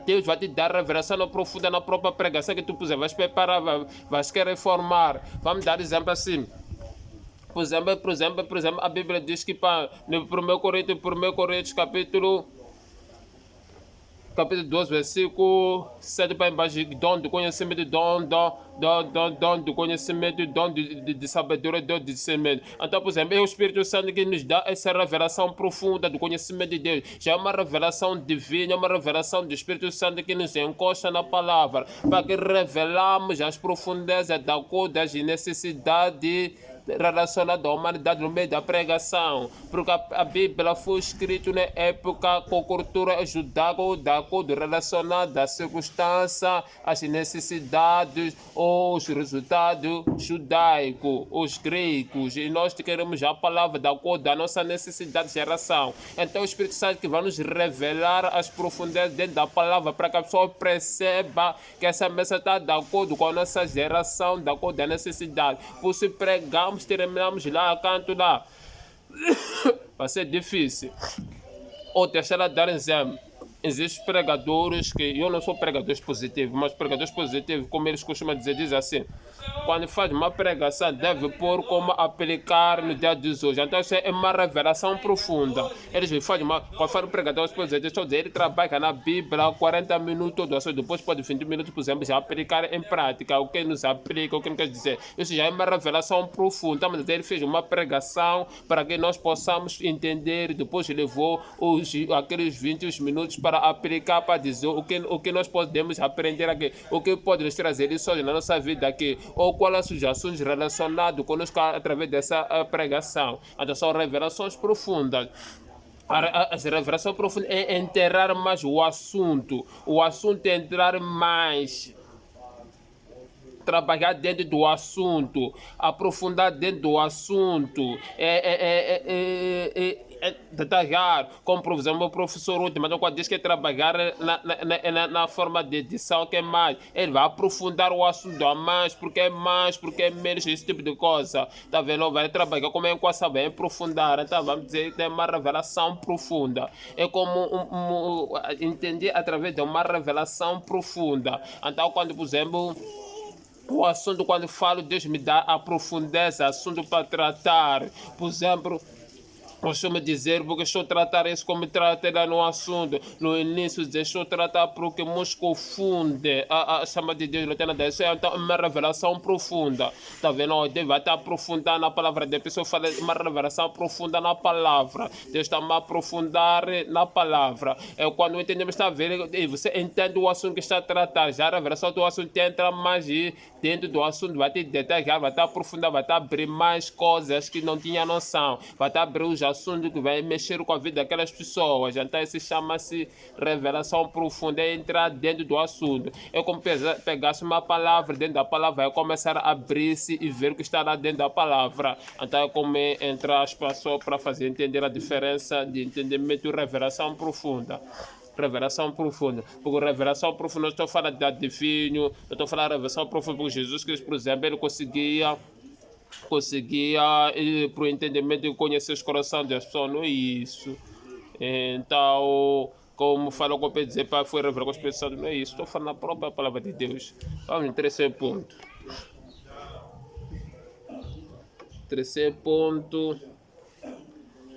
Deus vai te dar revelação profunda na própria pregação que tu puser, vais preparar, vais querer formar. Vamos dar exemplo assim. Por exemplo, a Bíblia diz que no 1 Coríntios capítulo 12, versículo 7 para embaixo, dom do conhecimento, dom do conhecimento, dom de sabedoria, dom de discernimento. Então, por exemplo, é o Espírito Santo que nos dá essa revelação profunda do conhecimento de Deus. Já é uma revelação divina, é uma revelação do Espírito Santo que nos encosta na palavra, para que revelamos as profundezas da cor das necessidades relacionado à humanidade no meio da pregação, porque a Bíblia foi escrita na época com cultura judaica, da acordo relacionada à circunstância, às necessidades, os resultados judaicos, os gregos, e nós queremos a palavra da acordo da nossa necessidade de geração. Então o Espírito Santo que vai nos revelar as profundezas dentro da palavra, para que a pessoa perceba que essa mensagem está de acordo com a nossa geração, de acordo com a necessidade. Por se pregamos, terminamos lá, canto lá. Vai ser difícil. Ou terceira, dar exemplo. Existem pregadores que, eu não sou pregador positivo, mas pregadores positivos, como eles costumam dizer, diz assim: quando faz uma pregação, deve pôr como aplicar no dia de hoje. Então, isso é uma revelação profunda. Eles fazem quando faz um pregador positivo, ele trabalha na Bíblia 40 minutos, depois pode 20 minutos, por exemplo, já aplicar em prática o que nos aplica, o que não quer dizer. Isso já é uma revelação profunda, mas ele fez uma pregação para que nós possamos entender, depois levou aqueles 20 minutos para aplicar, para dizer o que nós podemos aprender aqui, o que pode nos trazer isso na nossa vida aqui, ou quais as sugestões relacionadas conosco através dessa pregação. Então são revelações profundas. As revelações profundas é enterrar mais o assunto é entrar mais, trabalhar dentro do assunto, aprofundar dentro do assunto, detalhar, como por exemplo o professor último, quando diz que é trabalhar na forma de edição, que é mais, ele vai aprofundar o assunto a mais, porque é menos, esse tipo de coisa, tá vendo? Vai trabalhar como é equação, vai aprofundar, então vamos dizer que tem uma revelação profunda, é como entender através de uma revelação profunda. Então quando, por exemplo, o assunto, quando falo, Deus me dá a profundeza, assunto para tratar. Por exemplo, costumo dizer, porque estou a tratar isso como tratei lá no assunto. No início, deixou tratar porque nos confunde a chama de Deus. Não tem nada. Isso é então, uma revelação profunda. Está vendo? Deus vai estar aprofundando na palavra. Deus pessoa fala uma revelação profunda na palavra. Deus está a aprofundar na palavra. É quando entendemos, está vendo? Você entende o assunto que está a tratar. Já a revelação do assunto entra mais dentro do assunto. Vai te detalhar, vai estar aprofundar, vai estar abrir mais coisas que não tinha noção. Vai estar abrir os assunto que vai mexer com a vida daquelas pessoas. Então isso chama-se revelação profunda, é entrar dentro do assunto. É como pegasse uma palavra, dentro da palavra vai começar a abrir-se e ver o que está lá dentro da palavra. Então é como entrar as pessoas para fazer entender a diferença de entendimento e revelação profunda. Revelação profunda, porque revelação profunda, eu estou falando de divino, eu estou falando de revelação profunda, porque Jesus Cristo, por exemplo, ele conseguia para o entendimento e conhecer os corações das pessoas, não é isso. Então, como falou com o Pedro dizer, foi revelado com os pessoas, não é isso. Estou falando a própria palavra de Deus. Vamos em terceiro ponto. Terceiro ponto.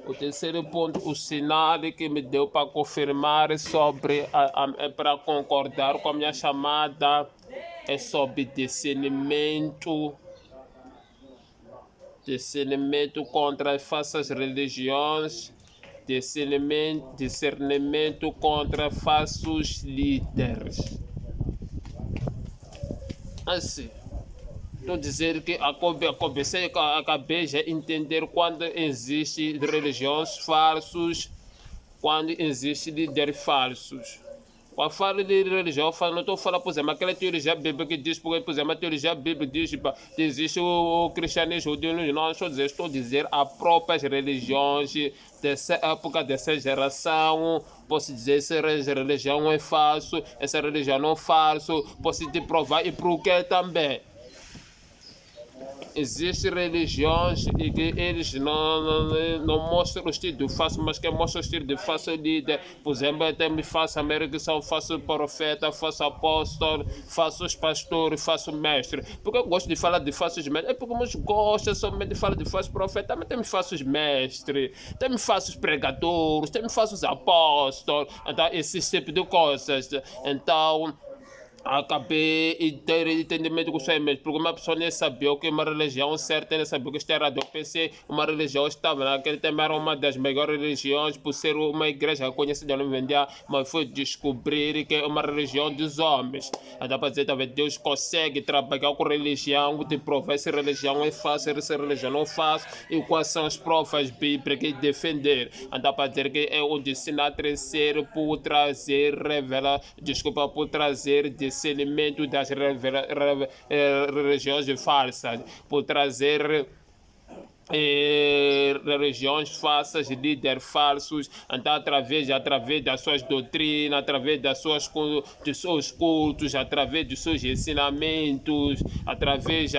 O terceiro ponto, o sinal que me deu para confirmar sobre, para concordar com a minha chamada, é sobre discernimento contra as falsas religiões, discernimento contra falsos líderes. Assim, estou dizendo que acabei de entender quando existe religiões falsos, quando existe líderes falsos. Quando falo de religião, não estou falando, por exemplo, aquela teologia bíblica que diz, por exemplo, a teologia bíblica diz que existe o cristianismo, não estou a dizer as próprias religiões dessa época, dessa geração. Posso dizer se essa religião é falso, essa religião não é falso, posso te provar e por que também. Existem religiões e que eles não mostram o estilo de falso, mas que mostram o estilo de falso líder. Por exemplo, tem falso América, são falso profeta, falso apóstolo, falsos pastores, falso mestre. Porque eu gosto de falar de falsos mestres? É porque muitos gostam somente de falar de falsos profetas, mas tem falsos mestres, tem falsos pregadores, tem falsos apóstolos, então, esse tipo de coisas. Então, acabei de ter entendimento com isso aí mesmo, porque uma pessoa nem sabia o que é uma religião certa, nem sabia o que está errado. Eu pensei uma religião estava naquele tempo, era uma das melhores religiões, por ser uma igreja conhecida no Vendia, mas foi descobrir que é uma religião dos homens. Então, para dizer, talvez Deus consegue trabalhar com religião, te provar se religião é fácil, se religião não é fácil, e quais são as provas bíblicas que defender. Então, para dizer que é o ensinar terceiro por trazer, por trazer discernimento das religiões falsas, por trazer religiões falsas, líderes falsos, então através das suas doutrinas, através dos seus cultos, através dos seus ensinamentos, através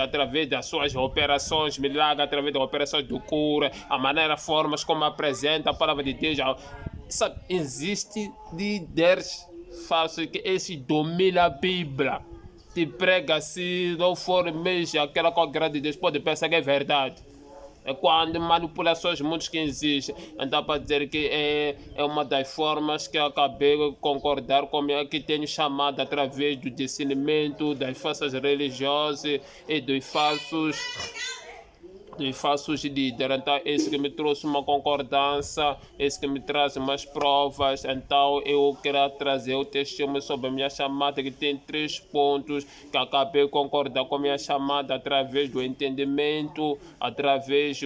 das suas operações milagres, através das operações do cura, a maneira, formas como apresenta a palavra de Deus. Sabe, existe líderes falsos que esse domina a Bíblia, te prega, se não for mesmo aquela coisa de Deus, pode pensar que é verdade. É quando manipulações muitas que existem. Então, para dizer que é uma das formas que eu acabei de concordar com a que tenho chamado através do discernimento das falsas religiosas e dos falsos líderes. Então, esse que me trouxe uma concordância, esse que me traz umas provas. Então, eu quero trazer o testemunho sobre a minha chamada, que tem 3 pontos, que acabei de concordar com a minha chamada através do entendimento, através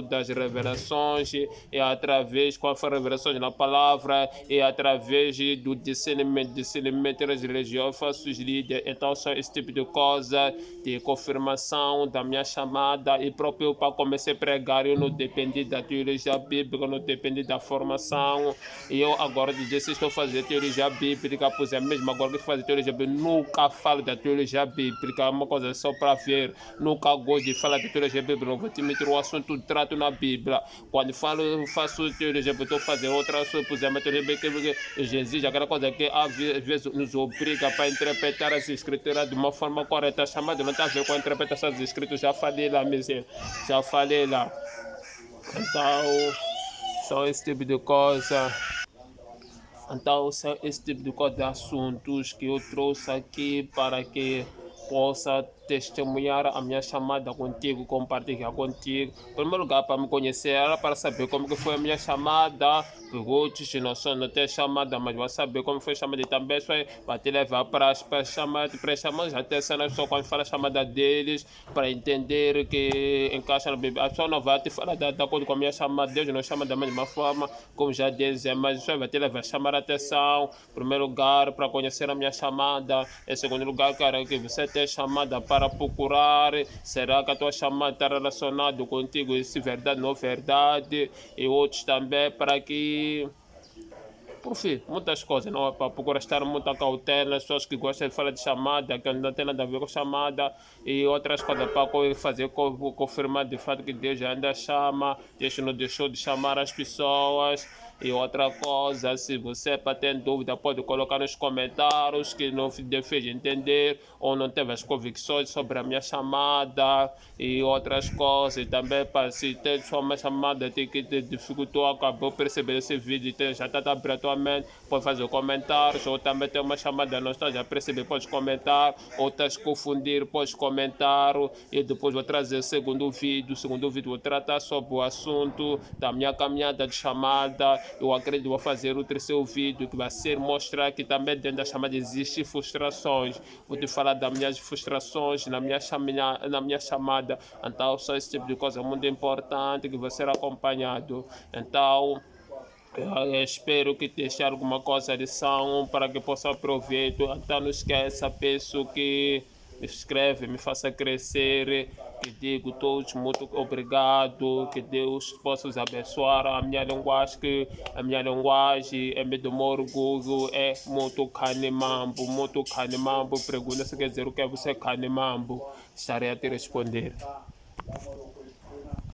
das revelações, e através qual foi a revelação na palavra, e através do discernimento das religiões, falsos líderes. Então, são esse tipo de coisa, de confirmação da minha chamada, e próprio para comecei a pregar, eu não dependi da teologia bíblica, não dependi da formação. E eu agora dizer se estou fazendo teologia bíblica, pois é mesmo agora que fazer teologia bíblica, nunca falo da teologia bíblica, é uma coisa só para ver, nunca gosto de falar de teologia bíblica, não vou te meter o assunto, trato na Bíblia. Quando faço teologia bíblica, estou fazendo outra coisa, pois é uma teologia bíblica, Jesus, aquela coisa que às vezes nos obriga para interpretar as escrituras de uma forma correta, chamada não está a ver com a interpretação das escrituras, já falei lá mesmo. Já falei lá. Então, são esse tipo de coisa. Então, são esse tipo de coisa, de assuntos que eu trouxe aqui para que possa testemunhar a minha chamada contigo, compartilhar contigo. Em primeiro lugar, para me conhecer, era para saber como que foi a minha chamada. Outros não tem chamada, mas vai saber como foi a chamada. E também isso vai te levar para chamar, até só quando fala a chamada deles, para entender que encaixa na Bíblia. A pessoa não vai te falar de acordo com a minha chamada, Deus não chama da mesma forma, como já dizem, mas isso vai te levar a chamar a atenção. Em primeiro lugar, para conhecer a minha chamada. Em segundo lugar, cara, que você tem chamada para procurar, será que a tua chamada está relacionada contigo, se verdade ou não verdade, e outros também para que, por fim, muitas coisas, não é para procurar estar muito cautela, as pessoas que gostam de falar de chamada, que não tem nada a ver com chamada, e outras coisas para fazer, confirmar de fato que Deus ainda chama, Deus não deixou de chamar as pessoas. E outra coisa, se você tem dúvida, pode colocar nos comentários que não fez entender ou não teve as convicções sobre a minha chamada e outras coisas. Também, para se ter só uma chamada que te dificultou, acabou perceber esse vídeo, já está aberto a tua mente, pode fazer comentários, ou também tem uma chamada, não está já perceber, pode comentar, ou estás confundir, pode comentar, e depois vou trazer o segundo vídeo vou tratar sobre o assunto da minha caminhada de chamada. Eu acredito que vou fazer o terceiro vídeo, que vai ser mostrar que também dentro da chamada existem frustrações. Vou te falar das minhas frustrações na minha chamada. Então, só esse tipo de coisa muito importante que vai ser acompanhado. Então, eu espero que deixe alguma coisa de lição para que possa aproveitar. Então, não esqueça, peço que me inscreve, me faça crescer. Que digo todos muito obrigado, que Deus possa os abençoar. A minha linguagem, em meio do meu orgulho, é muito canimambo. Pergunta se quer dizer o que é você canimambo. Estarei a te responder.